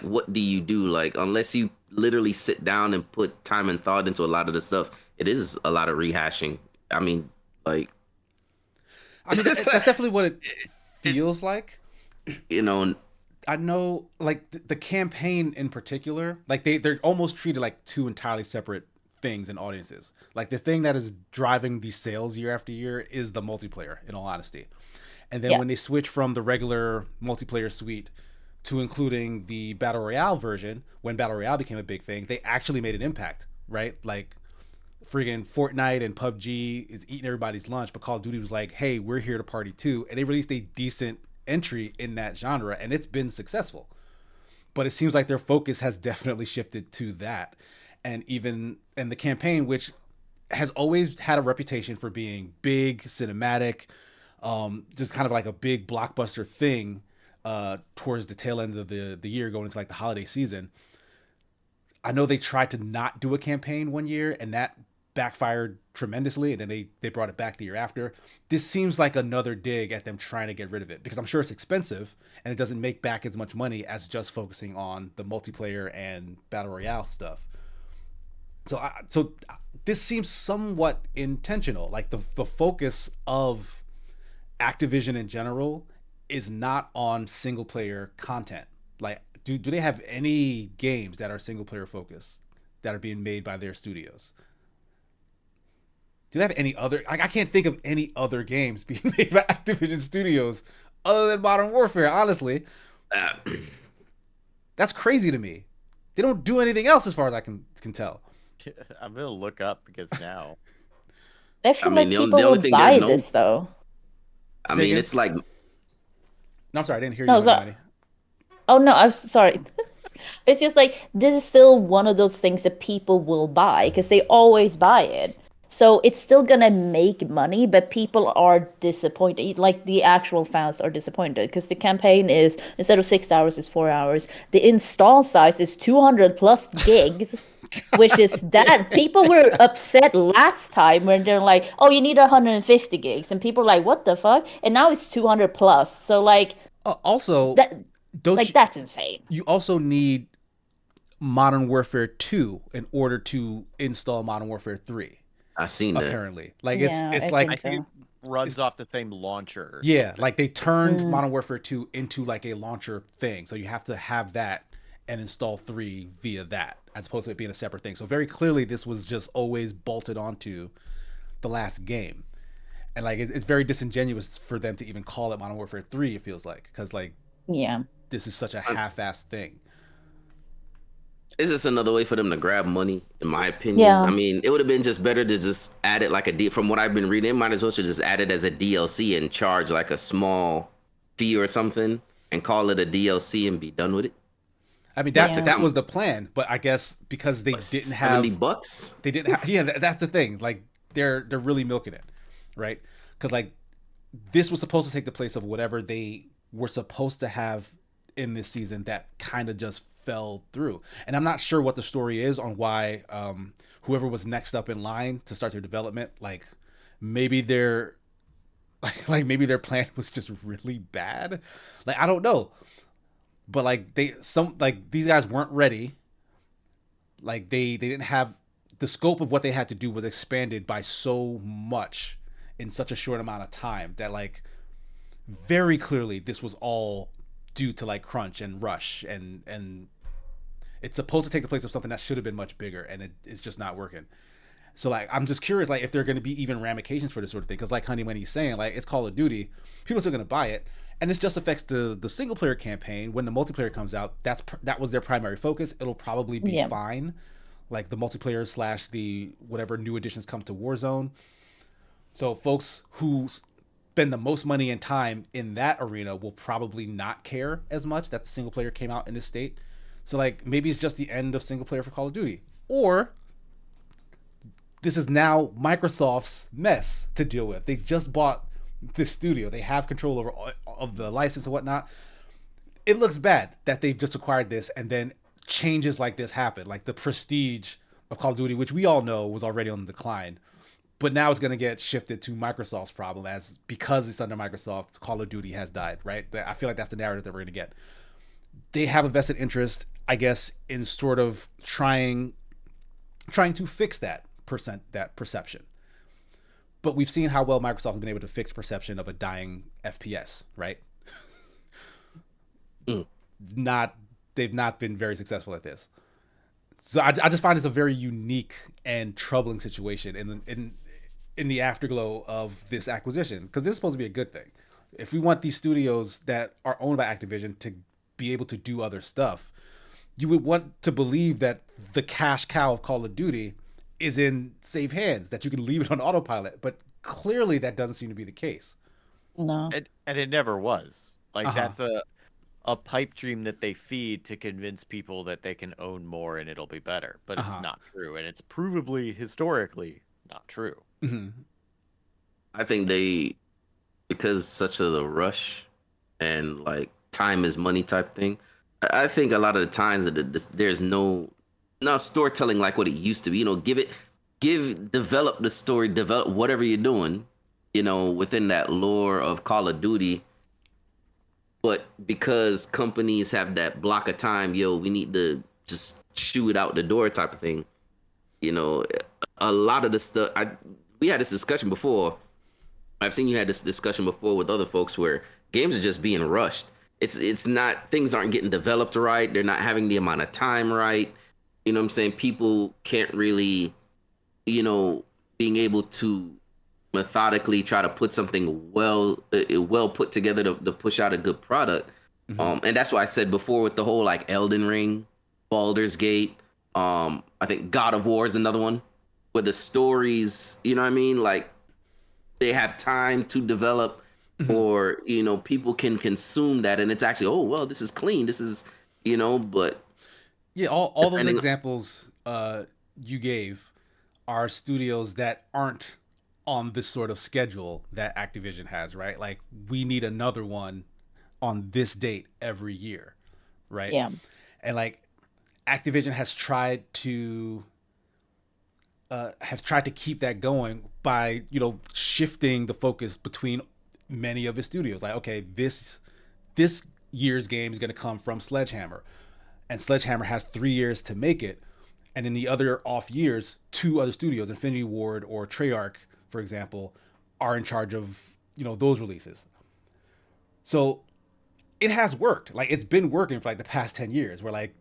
what do you do? Like, unless you literally sit down and put time and thought into a lot of the stuff, it is a lot of rehashing. I mean, like, that's definitely what it feels like. You know, I know, like the campaign in particular, like they're almost treated like two entirely separate things and audiences. Like the thing that is driving these sales year after year is the multiplayer, in all honesty. And then when they switch from the regular multiplayer suite to including the Battle Royale version, when Battle Royale became a big thing, they actually made an impact, right? Like friggin' Fortnite and PUBG is eating everybody's lunch, but Call of Duty was like, hey, we're here to party too. And they released a decent entry in that genre, and it's been successful. But it seems like their focus has definitely shifted to that. And even in the campaign, which has always had a reputation for being big, cinematic, just kind of like a big blockbuster thing towards the tail end of the year, going into like the holiday season. I know they tried to not do a campaign one year, and that backfired tremendously, and then they brought it back the year after. This seems like another dig at them trying to get rid of it, because I'm sure it's expensive and it doesn't make back as much money as just focusing on the multiplayer and battle royale stuff. So this seems somewhat intentional. Like the focus of Activision in general is not on single player content. Like, do they have any games that are single player focused that are being made by their studios? Do they have any other? Like, I can't think of any other games being made by Activision Studios other than Modern Warfare. Honestly, that's crazy to me. They don't do anything else as far as I can tell. I'm gonna look up because now. I feel I mean, like the people only will thing buy there's no- this though. I Say mean, again? it's like No, I'm sorry, I didn't hear No, you, so- Money. Oh no, I'm sorry. It's just like this is still one of those things that people will buy because they always buy it. So it's still gonna make money, but people are disappointed. Like the actual fans are disappointed because the campaign is instead of 6 hours, it's 4 hours. The install size is 200 plus gigs, which is that people were upset last time when they're like, "Oh, you need 150 gigs," and people are like, "What the fuck?" And now it's 200 plus. So like Also, that, don't like you? that's insane. You also need Modern Warfare 2 in order to install Modern Warfare 3. I seen that. Apparently, like Yeah, it's I like I think think so. it runs off the same launcher. Or yeah, something. like they turned Mm. Modern Warfare 2 into like a launcher thing. So you have to have that and install 3 via that, as opposed to it being a separate thing. So very clearly, this was just always bolted onto the last game. And like it's very disingenuous for them to even call it Modern Warfare 3, it feels like. Because like Yeah. this is such a half-assed thing. It's just another way for them to grab money, in my opinion. Yeah. I mean, it would have been just better to just add it like from what I've been reading, it might as well should just add it as a DLC and charge like a small fee or something and call it a DLC and be done with it. I mean Yeah. that was the plan, but I guess because they didn't have $70, they didn't have yeah that's the thing, like they're really milking it, right? Because like this was supposed to take the place of whatever they were supposed to have in this season that kind of just fell through. And I'm not sure what the story is on why whoever was next up in line to start their development, like maybe their like maybe their plan was just really bad, like I don't know. But like these guys weren't ready. Like they didn't have the scope of what they had to do was expanded by so much in such a short amount of time that like very clearly this was all due to like crunch and rush, and it's supposed to take the place of something that should have been much bigger, and it's just not working. So like I'm just curious like if there are going to be even ramifications for this sort of thing, because like Honey when he's saying like it's Call of Duty, people are still going to buy it, and this just affects the single player campaign. When the multiplayer comes out, that was their primary focus. It'll probably be Yeah. fine, like the multiplayer slash the whatever new additions come to Warzone. So folks who spend the most money and time in that arena will probably not care as much that the single player came out in this state. So like maybe it's just the end of single player for Call of Duty, or this is now Microsoft's mess to deal with. They just bought this studio. They have control over of the license and whatnot. It looks bad that they've just acquired this and then changes like this happen. Like the prestige of Call of Duty, which we all know was already on the decline, but now it's going to get shifted to Microsoft's problem, as because it's under Microsoft, Call of Duty has died, right? I feel like that's the narrative that we're going to get. They have a vested interest, I guess, in sort of trying to fix that perception. But we've seen how well Microsoft has been able to fix perception of a dying FPS, right? They've not been very successful at this. So I just find this a very unique and troubling situation in the afterglow of this acquisition, because this is supposed to be a good thing. If we want these studios that are owned by Activision to be able to do other stuff, you would want to believe that the cash cow of Call of Duty is in safe hands, that you can leave it on autopilot. But clearly that doesn't seem to be the case. No. And it never was. Like Uh-huh. that's a pipe dream that they feed to convince people that they can own more and it'll be better. But Uh-huh. it's not true, and it's provably historically not true. Mm-hmm. I think they because such a the rush and like time is money type thing. I think a lot of the times that there's no storytelling like what it used to be. You know, develop the story, develop whatever you're doing. You know, within that lore of Call of Duty. But because companies have that block of time, yo, we need to just shoot it out the door type of thing. You know, a lot of the stuff. We had this discussion before. I've seen you had this discussion before with other folks where games are just being rushed. It's not, things aren't getting developed right. They're not having the amount of time right. You know what I'm saying? People can't really, being able to methodically try to put something well put together to push out a good product. And that's why I said before with the whole like Elden Ring, Baldur's Gate, I think God of War is another one where the stories, you know what I mean? Like they have time to develop or, people can consume that and it's actually, oh, well, this is clean. This is, but yeah, all those examples you gave are studios that aren't on this sort of schedule that Activision has, right? Like we need another one on this date every year, right? Yeah. And like Activision has tried to keep that going by shifting the focus between many of his studios. Like, okay, this year's game is going to come from Sledgehammer, and Sledgehammer has 3 years to make it, and in the other off years, 2 other studios, Infinity Ward or Treyarch, for example, are in charge of those releases. So it has worked. Like it's been working for like the past 10 years, where like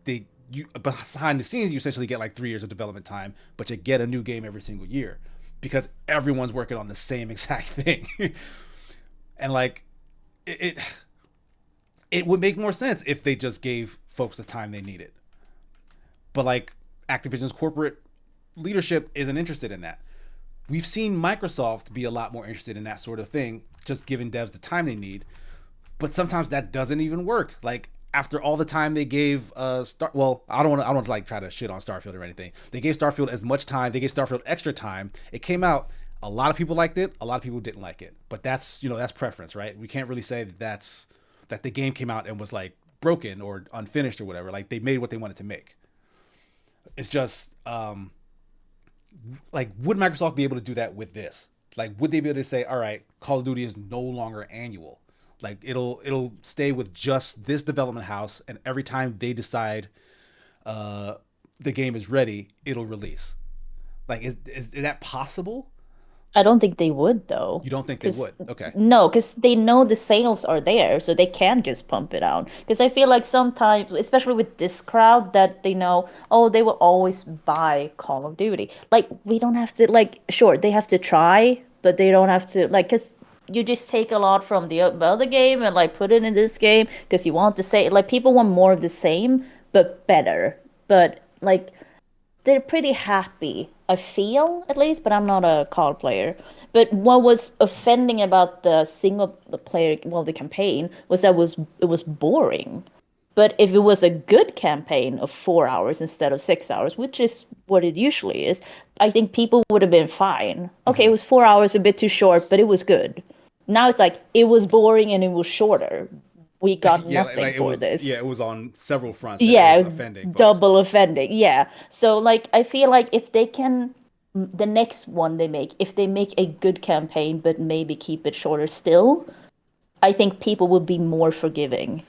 behind the scenes you essentially get like 3 years of development time, but you get a new game every single year because everyone's working on the same exact thing. And like it would make more sense if they just gave folks the time they needed. But like Activision's corporate leadership isn't interested in that. We've seen Microsoft be a lot more interested in that sort of thing, just giving devs the time they need. But sometimes that doesn't even work. Like after all the time they gave I don't want to like try to shit on Starfield or anything. They gave Starfield as much time. They gave Starfield extra time. It came out. A lot of people liked it. A lot of people didn't like it. But that's that's preference, right? We can't really say that the game came out and was like broken or unfinished or whatever. Like they made what they wanted to make. It's just like, would Microsoft be able to do that with this? Like, would they be able to say, all right, Call of Duty is no longer annual. Like it'll stay with just this development house, and every time they decide the game is ready, it'll release. Like, is that possible? I don't think they would, though. You don't think they would? Okay. No, because they know the sales are there, so they can just pump it out. Because I feel like sometimes, especially with this crowd, that they know, oh, they will always buy Call of Duty. Like, we don't have to, like, sure, they have to try, but they don't have to, like, because you just take a lot from the other game and, like, put it in this game because you want to say, like, people want more of the same, but better. But, like, they're pretty happy, I feel, at least, but I'm not a COD player. But what was offending about the the campaign was that it was boring. But if it was a good campaign of 4 hours instead of 6 hours, which is what it usually is, I think people would have been fine. Okay, it was 4 hours, a bit too short, but it was good. Now it's like, it was boring and it was shorter. We got nothing for this. Yeah, it was on several fronts. Yeah, it was offending. Double offending. Yeah. So like, I feel like if they can, the next one they make, if they make a good campaign but maybe keep it shorter still, I think people will be more forgiving.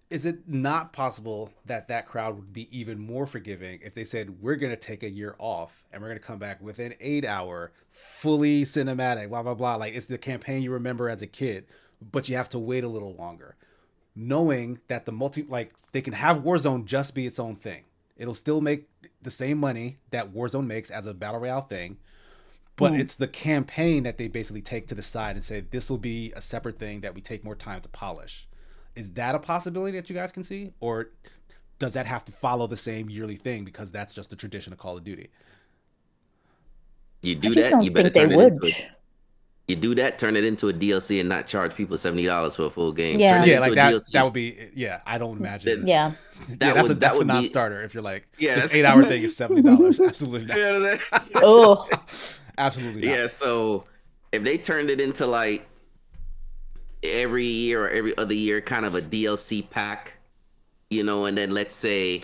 Is it not possible that crowd would be even more forgiving if they said, we're going to take a year off and we're going to come back with an 8-hour fully cinematic, blah, blah, blah. Like it's the campaign you remember as a kid, but you have to wait a little longer, knowing that they can have Warzone just be its own thing. It'll still make the same money that Warzone makes as a battle royale thing, but it's the campaign that they basically take to the side and say, this will be a separate thing that we take more time to polish. Is that a possibility that you guys can see? Or does that have to follow the same yearly thing because that's just the tradition of Call of Duty? You do that, you better turn it into it. You do that, turn it into a DLC and not charge people $70 for a full game. Yeah, like that. DLC. That would be. Yeah, I don't imagine. Yeah, that's a non-starter. If you're like, this 8-hour thing is $70. Absolutely not. Oh, absolutely not. Yeah. So if they turned it into like every year or every other year kind of a DLC pack, and then let's say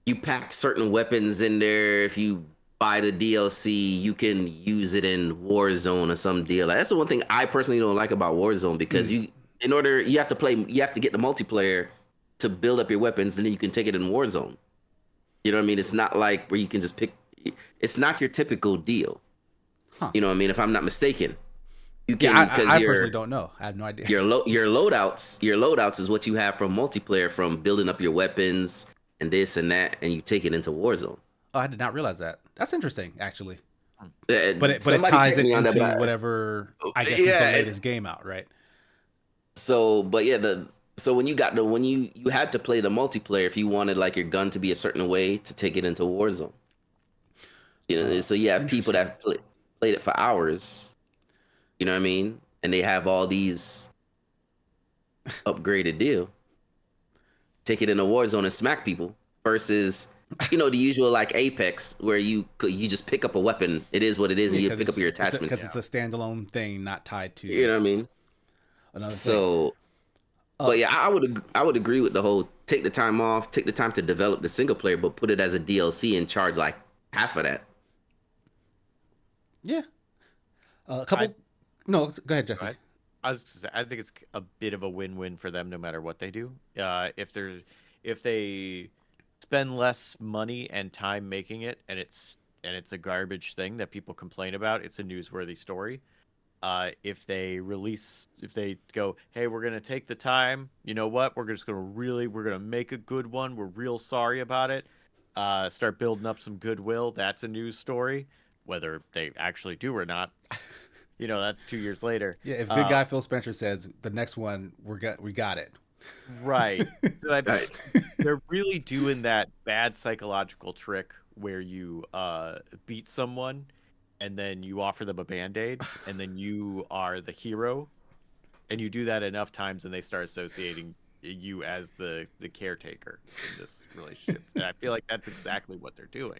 you pack certain weapons in there. If you buy the DLC, you can use it in Warzone or some deal. That's the one thing I personally don't like about Warzone, because you have to get the multiplayer to build up your weapons, and then you can take it in Warzone. You know what I mean? It's not like where you can just pick. It's not your typical deal. Huh. You know what I mean? If I'm not mistaken, you can, Yeah, because I personally don't know. I have no idea. your loadouts is what you have from multiplayer, from building up your weapons and this and that, and you take it into Warzone. Oh, I did not realize that. That's interesting, actually. But But it ties it into whatever, I guess, is the latest game out, right? So, but yeah, so when you had to play the multiplayer if you wanted like your gun to be a certain way to take it into Warzone. So you have people that played it for hours. You know what I mean? And they have all these upgraded deal. Take it into Warzone and smack people versus the usual like Apex where you just pick up a weapon. It is what it is, and you pick up your attachments. Because it's a standalone thing, not tied to. You know what I mean? Another thing. But yeah, I would agree with the whole take the time off, take the time to develop the single player, but put it as a DLC and charge like half of that. Yeah. A couple. No, go ahead, Jesse. I think it's a bit of a win-win for them, no matter what they do. If they spend less money and time making it, and it's a garbage thing that people complain about, it's a newsworthy story. If they go, hey, we're gonna take the time, you know what? We're gonna make a good one. We're real sorry about it. Start building up some goodwill. That's a news story. Whether they actually do or not, that's 2 years later. Yeah, if good guy Phil Spencer says the next one, we got it. Right. So they're really doing that bad psychological trick where you beat someone and then you offer them a Band-Aid and then you are the hero, and you do that enough times and they start associating you as the caretaker in this relationship. And I feel like that's exactly what they're doing.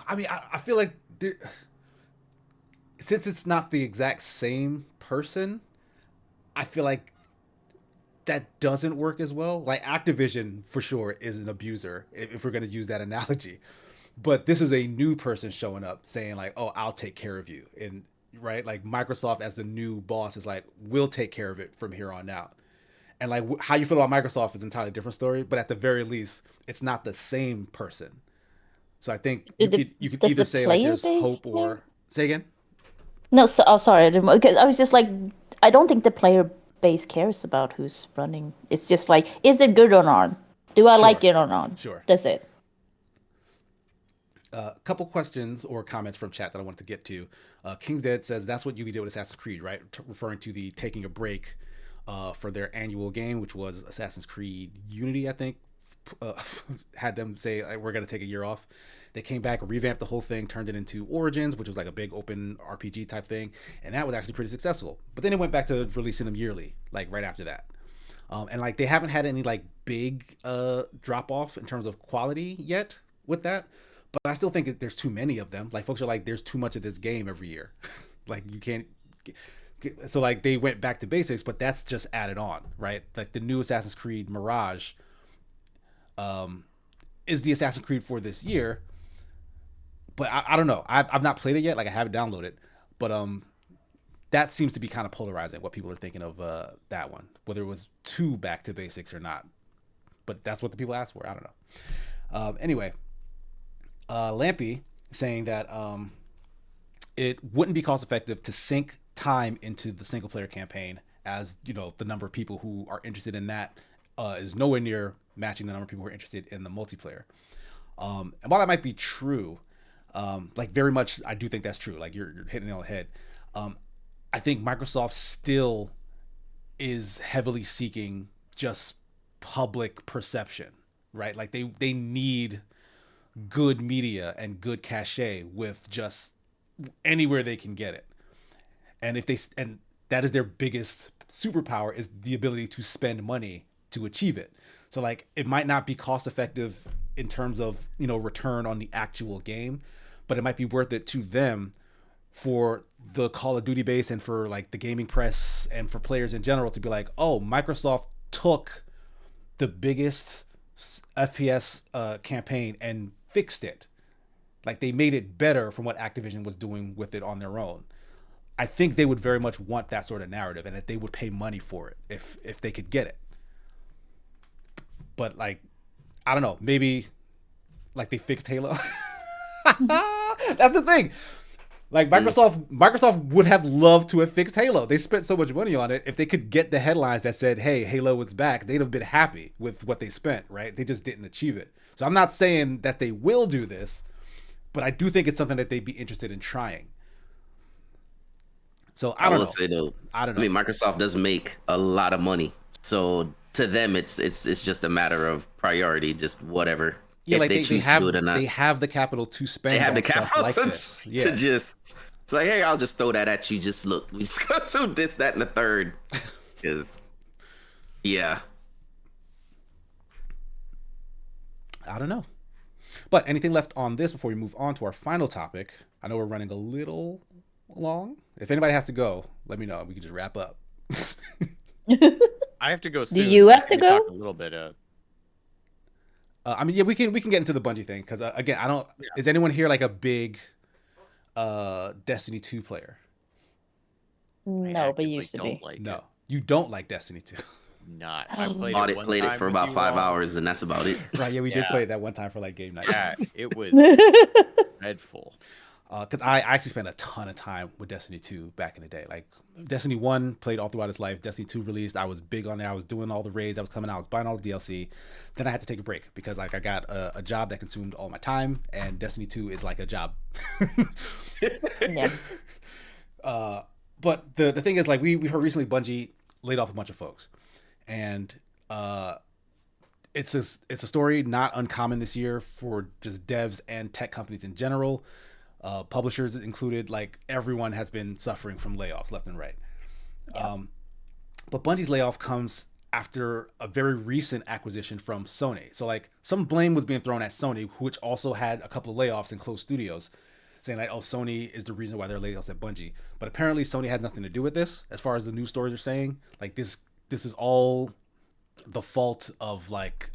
I mean, I feel like since it's not the exact same person, I feel like that doesn't work as well. Like Activision for sure is an abuser, if we're going to use that analogy. But this is a new person showing up saying like, "Oh, I'll take care of you." And right, like Microsoft as the new boss is like, "We'll take care of it from here on out." And like how you feel about Microsoft is an entirely different story, but at the very least, it's not the same person. So I think you could either say like there's hope or say again. No, sorry, because I was just like, I don't think the player base cares about who's running. It's just like, is it good or not? Do I like it or not? Sure. That's it. A couple questions or comments from chat that I want to get to. King's Dead says that's what Yubi did with Assassin's Creed, right? Referring to the taking a break for their annual game, which was Assassin's Creed Unity, I think. Had them say we're going to take a year off. They came back, revamped the whole thing, turned it into Origins, which was like a big open RPG type thing, and that was actually pretty successful. But then it went back to releasing them yearly, like right after that. And like they haven't had any like big drop off in terms of quality yet with that. But I still think there's too many of them. Like folks are like, there's too much of this game every year. Like you can't. So like they went back to basics, but that's just added on, right? Like the new Assassin's Creed Mirage is the Assassin's Creed for this year. But I don't know. I've not played it yet. Like I haven't downloaded, but that seems to be kind of polarizing what people are thinking of that one, whether it was too back to basics or not. But that's what the people asked for. I don't know. Anyway, Lampy saying that it wouldn't be cost effective to sink time into the single player campaign, as the number of people who are interested in that is nowhere near matching the number of people who are interested in the multiplayer. And while that might be true, like very much, I do think that's true. Like you're hitting it on the head. I think Microsoft still is heavily seeking just public perception, right? Like they need good media and good cachet with just anywhere they can get it. And and that is their biggest superpower, is the ability to spend money to achieve it. So like it might not be cost effective in terms of, return on the actual game, but it might be worth it to them for the Call of Duty base and for like the gaming press and for players in general to be like, oh, Microsoft took the biggest FPS campaign and fixed it. Like they made it better from what Activision was doing with it on their own. I think they would very much want that sort of narrative, and that they would pay money for it if they could get it. But like, I don't know, maybe like they fixed Halo. That's the thing. Like Microsoft would have loved to have fixed Halo. They spent so much money on it. If they could get the headlines that said, "Hey, Halo is back," they'd have been happy with what they spent, right? They just didn't achieve it. So I'm not saying that they will do this, but I do think it's something that they'd be interested in trying. So I don't know. Say though, I don't know. I mean, Microsoft does make a lot of money, so to them, it's just a matter of priority, just whatever. Yeah, if like they choose to do it or not. they have the capital to spend. They have on the stuff capital like to, this. Yeah. to just say, hey, I'll just throw that at you. Just look, we just go to this, that, and the third. Because, yeah. I don't know. But anything left on this before we move on to our final topic? I know we're running a little long. If anybody has to go, let me know. We can just wrap up. I have to go soon. you have to Can we go? talk a little bit. I mean, yeah, we can get into the Bungie thing because again, I don't. Yeah. Is anyone here like a big Destiny 2 player? No, but you used to be. Like no, it. You don't like Destiny 2. Not. I played Audit it one played time it for with about you 5 all. hours, and that's about it. Right? Yeah, we did play it that one time for like game night. Yeah, it was dreadful. Because I actually spent a ton of time with Destiny 2 back in the day. Like Destiny 1 played all throughout its life. Destiny 2 released. I was big on there. I was doing all the raids. I was coming out. I was buying all the DLC. Then I had to take a break because like I got a job that consumed all my time, and Destiny 2 is like a job. Yeah. But the thing is, like we heard recently, Bungie laid off a bunch of folks, and it's a story not uncommon this year for just devs and tech companies in general. Publishers included, like everyone has been suffering from layoffs left and right. Yeah. But Bungie's layoff comes after a very recent acquisition from Sony. So like some blame was being thrown at Sony, which also had a couple of layoffs and closed studios, saying like, oh, Sony is the reason why there are layoffs at Bungie. But apparently Sony had nothing to do with this, as far as the news stories are saying. Like this is all the fault of like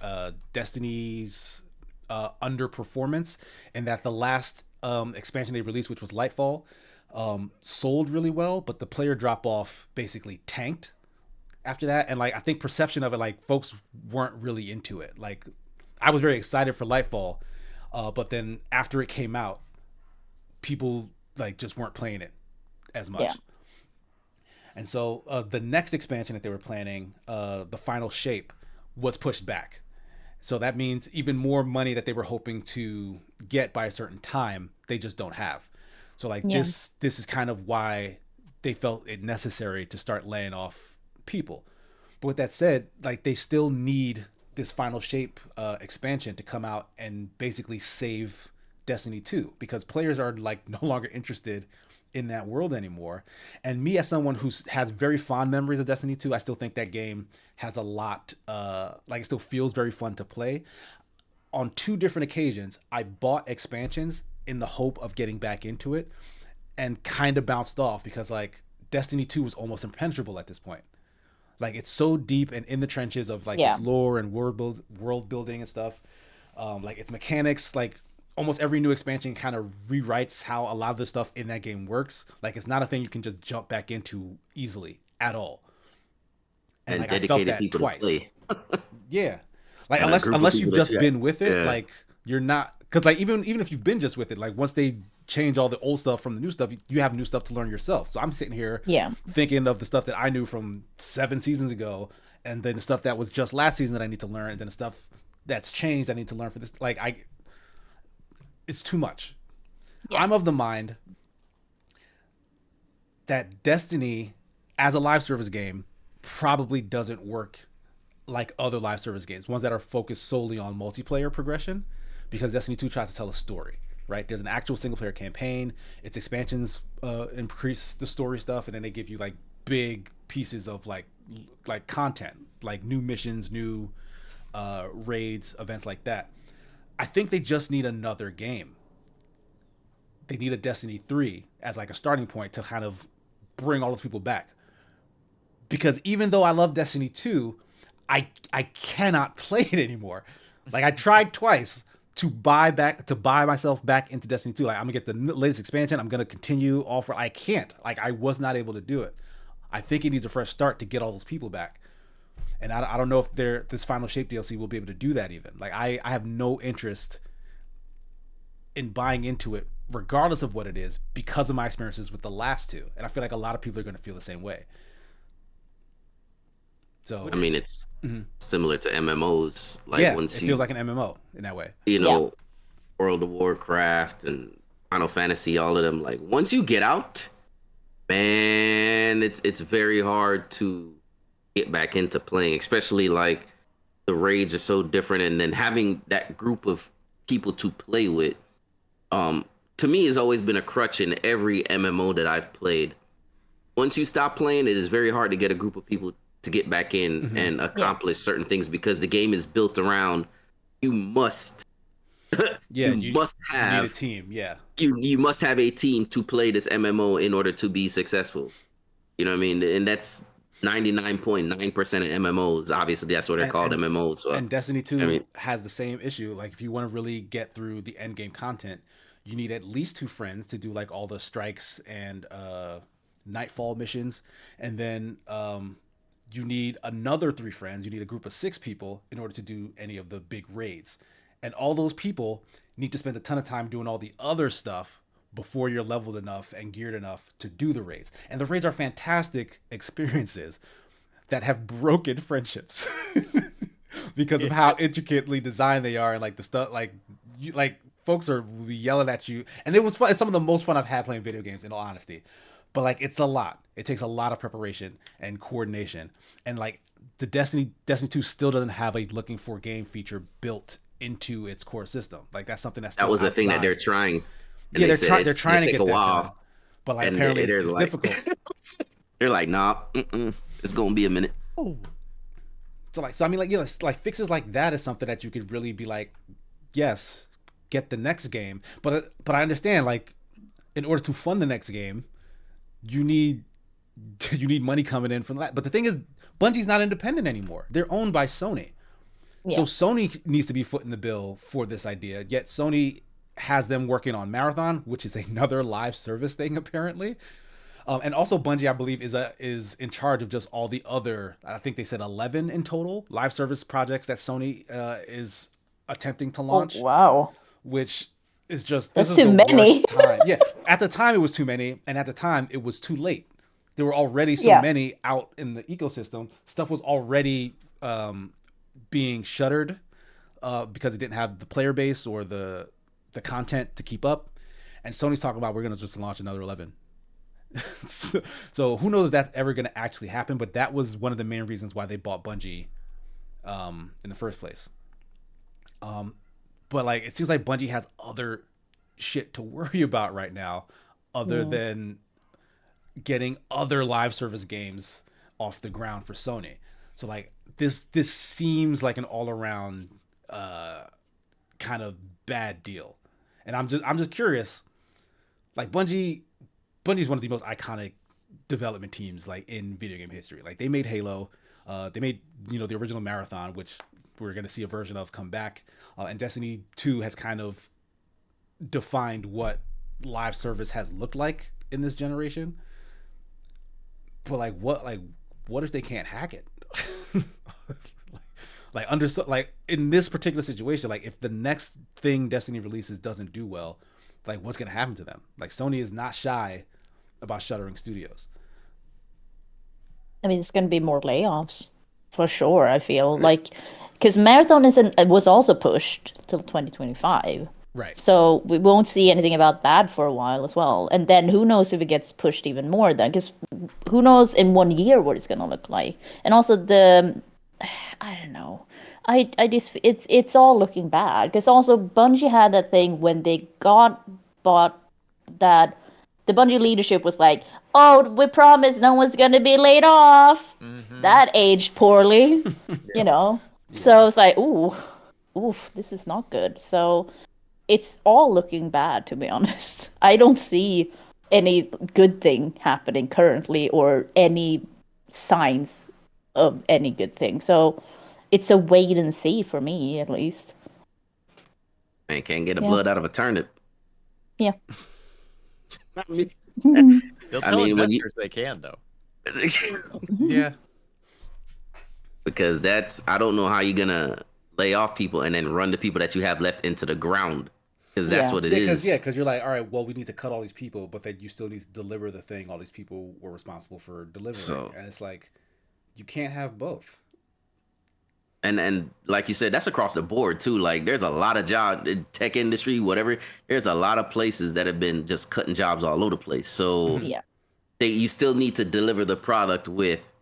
Destiny's underperformance, and that the last expansion they released, which was Lightfall, sold really well, but the player drop off basically tanked after that. And like I think perception of it, like folks weren't really into it. Like I was very excited for Lightfall, but then after it came out, people like just weren't playing it as much. Yeah. And so the next expansion that they were planning, the Final Shape, was pushed back. So that means even more money that they were hoping to get by a certain time, they just don't have. So like this is kind of why they felt it necessary to start laying off people. But with that said, like they still need this Final Shape expansion to come out and basically save Destiny 2, because players are like no longer interested in that world anymore. And me, as someone who has very fond memories of Destiny 2, I still think that game has a lot, like it still feels very fun to play. On 2 different occasions, I bought expansions in the hope of getting back into it, and kind of bounced off because like Destiny 2 was almost impenetrable at this point. Like it's so deep and in the trenches of like its lore and world building and stuff. Like its mechanics, like almost every new expansion kind of rewrites how a lot of the stuff in that game works. Like it's not a thing you can just jump back into easily at all. And like I felt that twice. Yeah. Like unless you've just been with it, like you're not, because like even if you've been just with it, like once they change all the old stuff from the new stuff, you have new stuff to learn yourself. So I'm sitting here thinking of the stuff that I knew from 7 seasons ago, and then the stuff that was just last season that I need to learn, and then the stuff that's changed I need to learn for this. Like it's too much. Yeah. I'm of the mind that Destiny as a live service game probably doesn't work like other live service games, ones that are focused solely on multiplayer progression, because Destiny 2 tries to tell a story, right? There's an actual single player campaign. Its expansions increase the story stuff, and then they give you like big pieces of like content, like new missions, new raids, events like that. I think they just need another game. they need a Destiny 3 as like a starting point to kind of bring all those people back. Because even though I love Destiny 2, I cannot play it anymore. Like I tried twice to buy myself back into Destiny 2. Like I'm gonna get the latest expansion. I'm gonna continue offer. I can't. Like I was not able to do it. I think it needs a fresh start to get all those people back. And I don't know if this Final Shape DLC will be able to do that even. Like I have no interest in buying into it regardless of what it is because of my experiences with the last two. And I feel like a lot of people are going to feel the same way. So I mean, it's similar to MMOs. Like yeah, once it feels like an MMO in that way. You know, World of Warcraft and Final Fantasy, all of them. Like once you get out, man, it's very hard to get back into playing, especially like the raids are so different, and then having that group of people to play with, to me has always been a crutch in every MMO that I've played. Once you stop playing, it is very hard to get a group of people to get back in and accomplish certain things because the game is built around you must you must have you need a team. You must have a team to play this MMO in order to be successful. You know what I mean? And that's 99.9% of MMOs. Obviously that's what they're called, MMOs. So, and Destiny 2 has the same issue. Like if you want to really get through the end game content, you need at least 2 friends to do like all the strikes and nightfall missions, and then you need another 3 friends. You need a group of 6 people in order to do any of the big raids. And all those people need to spend a ton of time doing all the other stuff before you're leveled enough and geared enough to do the raids. And the raids are fantastic experiences that have broken friendships because of how intricately designed they are, and like the stuff like folks are yelling at you. And it was fun. It's some of the most fun I've had playing video games, in all honesty. But like it's a lot. It takes a lot of preparation and coordination. And like the Destiny 2 still doesn't have a looking for game feature built into its core system. Like that's something that's that was the thing that they're trying. And they're trying to get that done. But like apparently it's like, difficult. They're like, nah, it's gonna be a minute. Oh. So I mean like like fixes like that is something that you could really be like, yes, get the next game. But I understand like in order to fund the next game, you need money coming in from that. But the thing is, Bungie's not independent anymore. They're owned by Sony. Yeah. So Sony needs to be footing the bill for this idea. Yet Sony has them working on Marathon, which is another live service thing apparently. And also Bungie, I believe, is in charge of just all the other, I think they said 11 in total, live service projects that Sony is attempting to launch. Oh, wow. Which is just, this is too many. Worst time. Yeah, at the time it was too many, and at the time it was too late. There were already so many out in the ecosystem. Stuff was already being shuttered because it didn't have the player base or the content to keep up. And Sony's talking about, we're going to just launch another 11. So who knows if that's ever going to actually happen, but that was one of the main reasons why they bought Bungie in the first place. But like it seems like Bungie has other shit to worry about right now other than getting other live service games off the ground for Sony. So like this seems like an all-around kind of bad deal. And I'm just curious, like Bungie's one of the most iconic development teams like in video game history. Like they made Halo, they made the original Marathon, which we're going to see a version of come back, and Destiny 2 has kind of defined what live service has looked like in this generation. But what if they can't hack it? like in this particular situation, like if the next thing Destiny releases doesn't do well, like what's gonna happen to them? Like Sony is not shy about shuttering studios. I mean, it's gonna be more layoffs for sure. I feel like because Marathon was also pushed till 2025. Right. So we won't see anything about that for a while as well. And then who knows if it gets pushed even more then? Because who knows in 1 year what it's gonna look like? And also I don't know. I just it's all looking bad because also Bungie had that thing when they got bought that the Bungie leadership was like, "Oh, we promise no one's gonna be laid off." Mm-hmm. That aged poorly, Yeah. So it's like, ooh, this is not good. So it's all looking bad, to be honest. I don't see any good thing happening currently or any signs of any good thing. So it's a wait and see for me, at least. Man, can't get the Yeah. blood out of a turnip. Yeah. I mean, They'll I tell mean, when you investors they can, though. Yeah. because I don't know how you're gonna lay off people and then run the people that you have left into the ground, because that's Yeah. what it Yeah, is. because you're like, all right, well, we need to cut all these people, but then you still need to deliver the thing all these people were responsible for delivering, So- and it's like you can't have both. And like you said, that's across the board too. Like there's a lot of job in tech industry, whatever. There's a lot of places that have been just cutting jobs all over the place. So Yeah. you still need to deliver the product with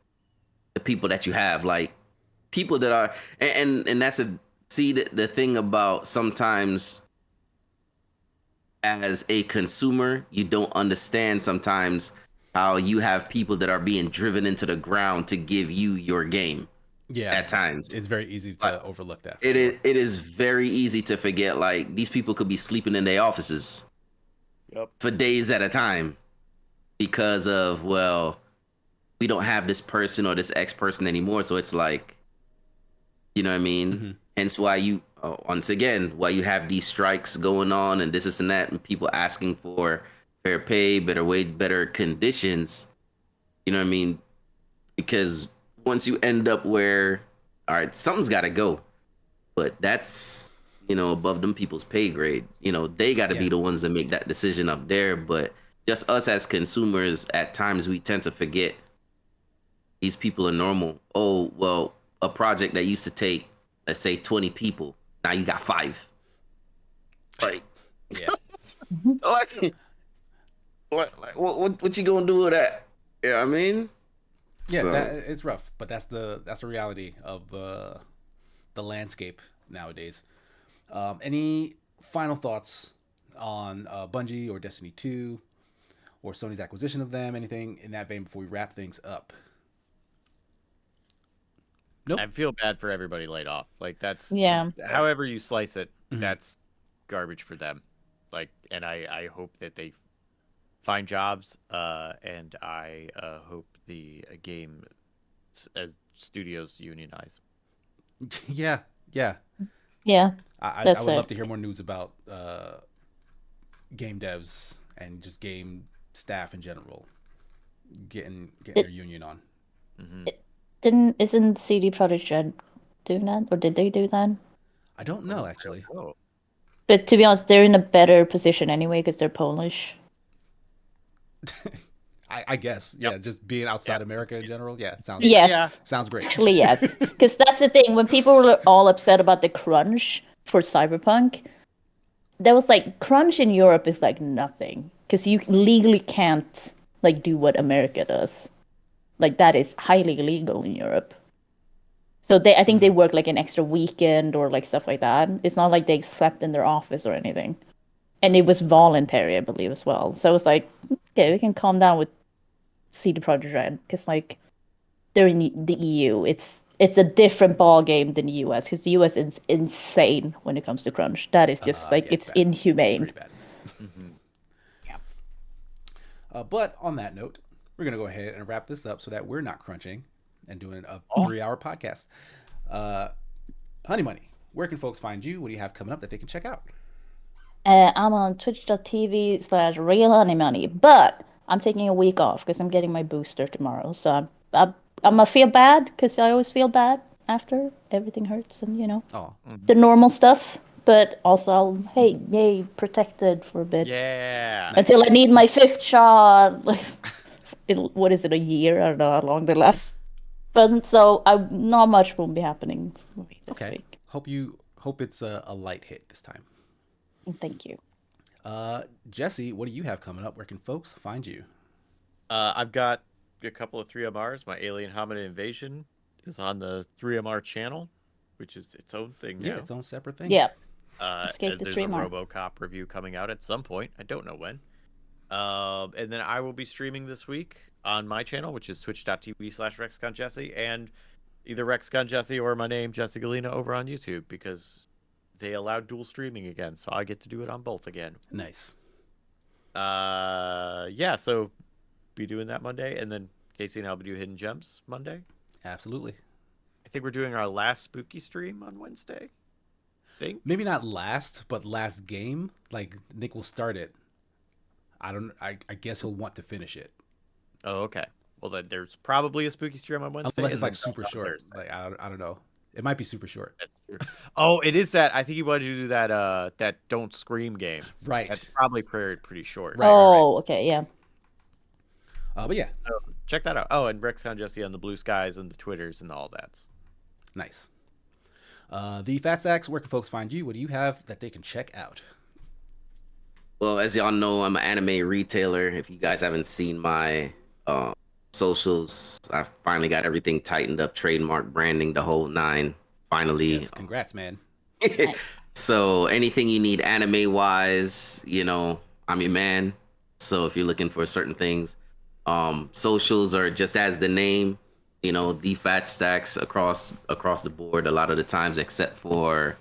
the people that you have, like people that are, and that's the thing about sometimes as a consumer, you don't understand sometimes how you have people that are being driven into the ground to give you your game Yeah, at times. it's very easy to overlook that. For It sure. is it is very easy to forget, like these people could be sleeping in their offices Yep. for days at a time because of, well, we don't have this person or this X person anymore. So it's like, you know what I mean? Mm-hmm. Hence why once again, why you have these strikes going on and this and that, and people asking for fair pay, better wage, better conditions. You know what I mean? Because once you end up where, all right, something's got to go, but that's, above them people's pay grade. They got to Yeah. be the ones that make that decision up there. But just us as consumers, at times we tend to forget these people are normal. Oh, well, a project that used to take, let's say, 20 people, now you got 5. Like, Yeah. like what you gonna do with that? You know what I mean? Yeah, So, it's rough, but that's the reality of the landscape nowadays. Any final thoughts on Bungie or Destiny 2 or Sony's acquisition of them? Anything in that vein before we wrap things up? Nope. I feel bad for everybody laid off. Like that's Yeah. however you slice it, Mhm. that's garbage for them. Like, and I hope that they find jobs. And I hope the game as studios unionize. Yeah, yeah. Yeah. I That's would love it. to hear more news about game devs and just game staff in general getting their union on. Isn't CD Projekt Red doing that, or did they do that? I don't know actually. Oh, But to be honest, they're in a better position anyway because they're Polish. I guess. Yeah, just being outside America in general. Yeah, sounds Yes. Yeah. sounds great. Actually, yes. Because that's the thing. When people were all upset about the crunch for Cyberpunk, that was like, crunch in Europe is like nothing. Because you legally can't like do what America does. Like that is highly illegal in Europe. So I think they work like an extra weekend or like stuff like that. It's not like they slept in their office or anything. And it was voluntary, I believe, as well. So it's like, okay, we can calm down with CD Projekt Red because like they're in the EU. It's a different ball game than the US because the US is insane when it comes to crunch. That is just like Yeah, it's bad. It's inhumane. pretty bad. But on that note, we're gonna go ahead and wrap this up so that we're not crunching and doing a 3-hour podcast. Honey Money, where can folks find you? What do you have coming up that they can check out? I'm on twitch.tv/realhoneymoney, but I'm taking a week off because I'm getting my booster tomorrow. So I'm gonna feel bad because I always feel bad after everything hurts and Oh, the normal stuff. But also, yay, protected for a bit yeah. until I need my 5th shot. Like, what is it, a year? I don't know how long they last. But so not much will be happening for me this okay. week. Hope it's a light hit this time. Thank you. Jesse, what do you have coming up? Where can folks find you? I've got a couple of 3MRs. My Alien Hominid Invasion is on the 3MR channel, which is its own thing now. Yeah, its own separate thing. Yeah. And Escape the there's streamer. a RoboCop review coming out at some point. I don't know when. And then I will be streaming this week on my channel, which is twitch.tv/RexConJesse, and either RexConJesse or my name, Jesse Galena, over on YouTube, because they allowed dual streaming again, so I get to do it on both again. Nice. Yeah, so be doing that Monday, and then Casey and I'll be doing Hidden Gems Monday. Absolutely. I think we're doing our last spooky stream on Wednesday. Think Maybe not last, but last game. Like Nick will start it. I guess he'll want to finish it. Oh, okay. Well, then there's probably a spooky stream on Wednesday. Unless and it's like then super on short. Thursday. Like I don't know. It might be super short. That's true. Oh, it is that. I think he wanted to do that. That Don't Scream game. Right. That's probably pretty short. Right. Oh, okay, yeah. But yeah, So check that out. Oh, and RexCon Jesse on the Blue Skies and the Twitters and all that. nice. The Fat Stacks, where can folks find you? What do you have that they can check out? Well, as y'all know, I'm an anime retailer. If you guys haven't seen my socials, I've finally got everything tightened up, trademark, branding, the whole nine. Finally. Yes, congrats, man. Nice. So anything you need anime wise, I'm your man. So if you're looking for certain things, socials are just as the name, the Fat Stacks across the board a lot of the times, except for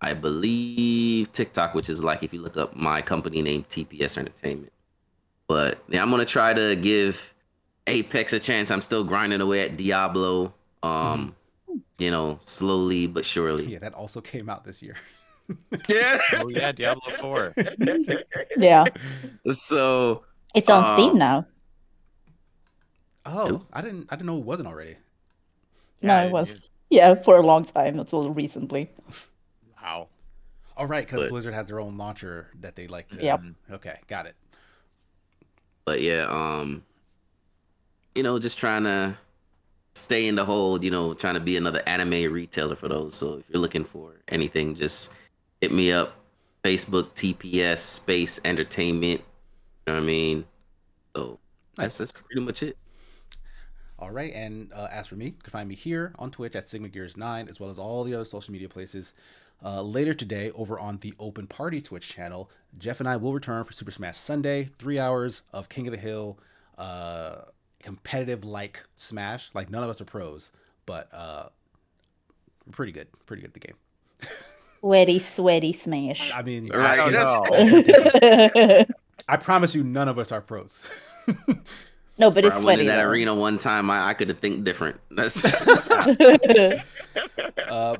I believe TikTok, which is like if you look up my company name, TPS Entertainment. But yeah, I'm gonna try to give Apex a chance. I'm still grinding away at Diablo. Slowly but surely. Yeah, that also came out this year. Yeah. Oh yeah, Diablo 4. Yeah. So It's on Steam now. Oh, Nope. I didn't know it wasn't already. No, it was. Yeah, for a long time, until recently. Wow. Oh, right, because But- Blizzard has their own launcher that they like to. Yep. Okay, got it. But yeah, just trying to stay in the hold, trying to be another anime retailer for those. So if you're looking for anything, just hit me up. Facebook, TPS, Space Entertainment. You know what I mean? So Nice. that's pretty much it. All right, and as for me, you can find me here on Twitch at SigmaGears9, as well as all the other social media places. Later today, over on the Open Party Twitch channel, Jeff and I will return for Super Smash Sunday. 3 hours of King of the Hill, competitive-like Smash. Like, none of us are pros, but we're pretty good. Pretty good at the game. Sweaty smash. I mean, Right, I don't that's- know. I promise you, none of us are pros. No, but it's I went sweaty. in that though. arena one time. I could have think different. That's But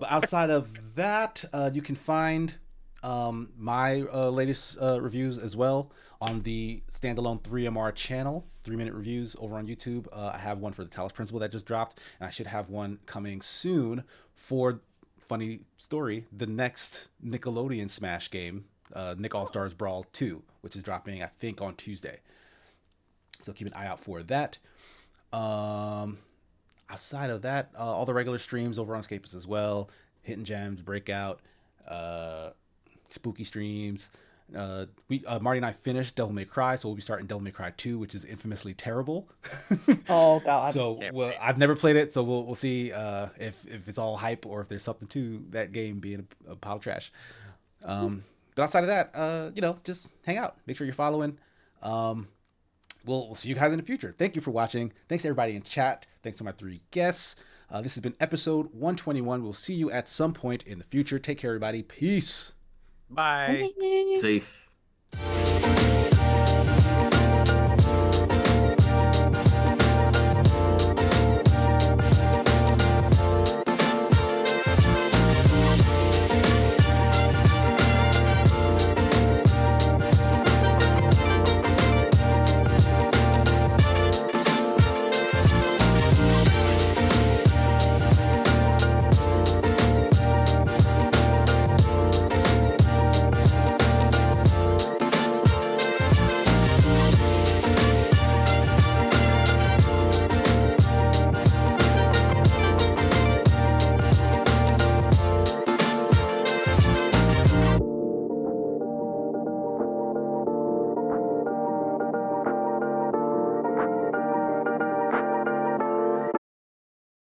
outside of that, you can find my latest reviews as well on the standalone 3MR channel, 3-minute reviews over on YouTube. I have one for the Talos Principle that just dropped, and I should have one coming soon for, funny story, the next Nickelodeon Smash game, Nick All-Stars Brawl 2, which is dropping, I think, on Tuesday. So keep an eye out for that. Outside of that, all the regular streams over on Escapist as well. Hidden Gems, Breakout, spooky streams. Marty and I finished Devil May Cry, so we'll be starting Devil May Cry 2, which is infamously terrible. Oh god. So Can't well, wait. I've never played it, so we'll see if it's all hype or if there's something to that game being a pile of trash. But outside of that, just hang out. Make sure you're following. We'll see you guys in the future. Thank you for watching. Thanks to everybody in chat. Thanks to my 3 guests. This has been episode 121. We'll see you at some point in the future. Take care, everybody. Peace. Bye. safe.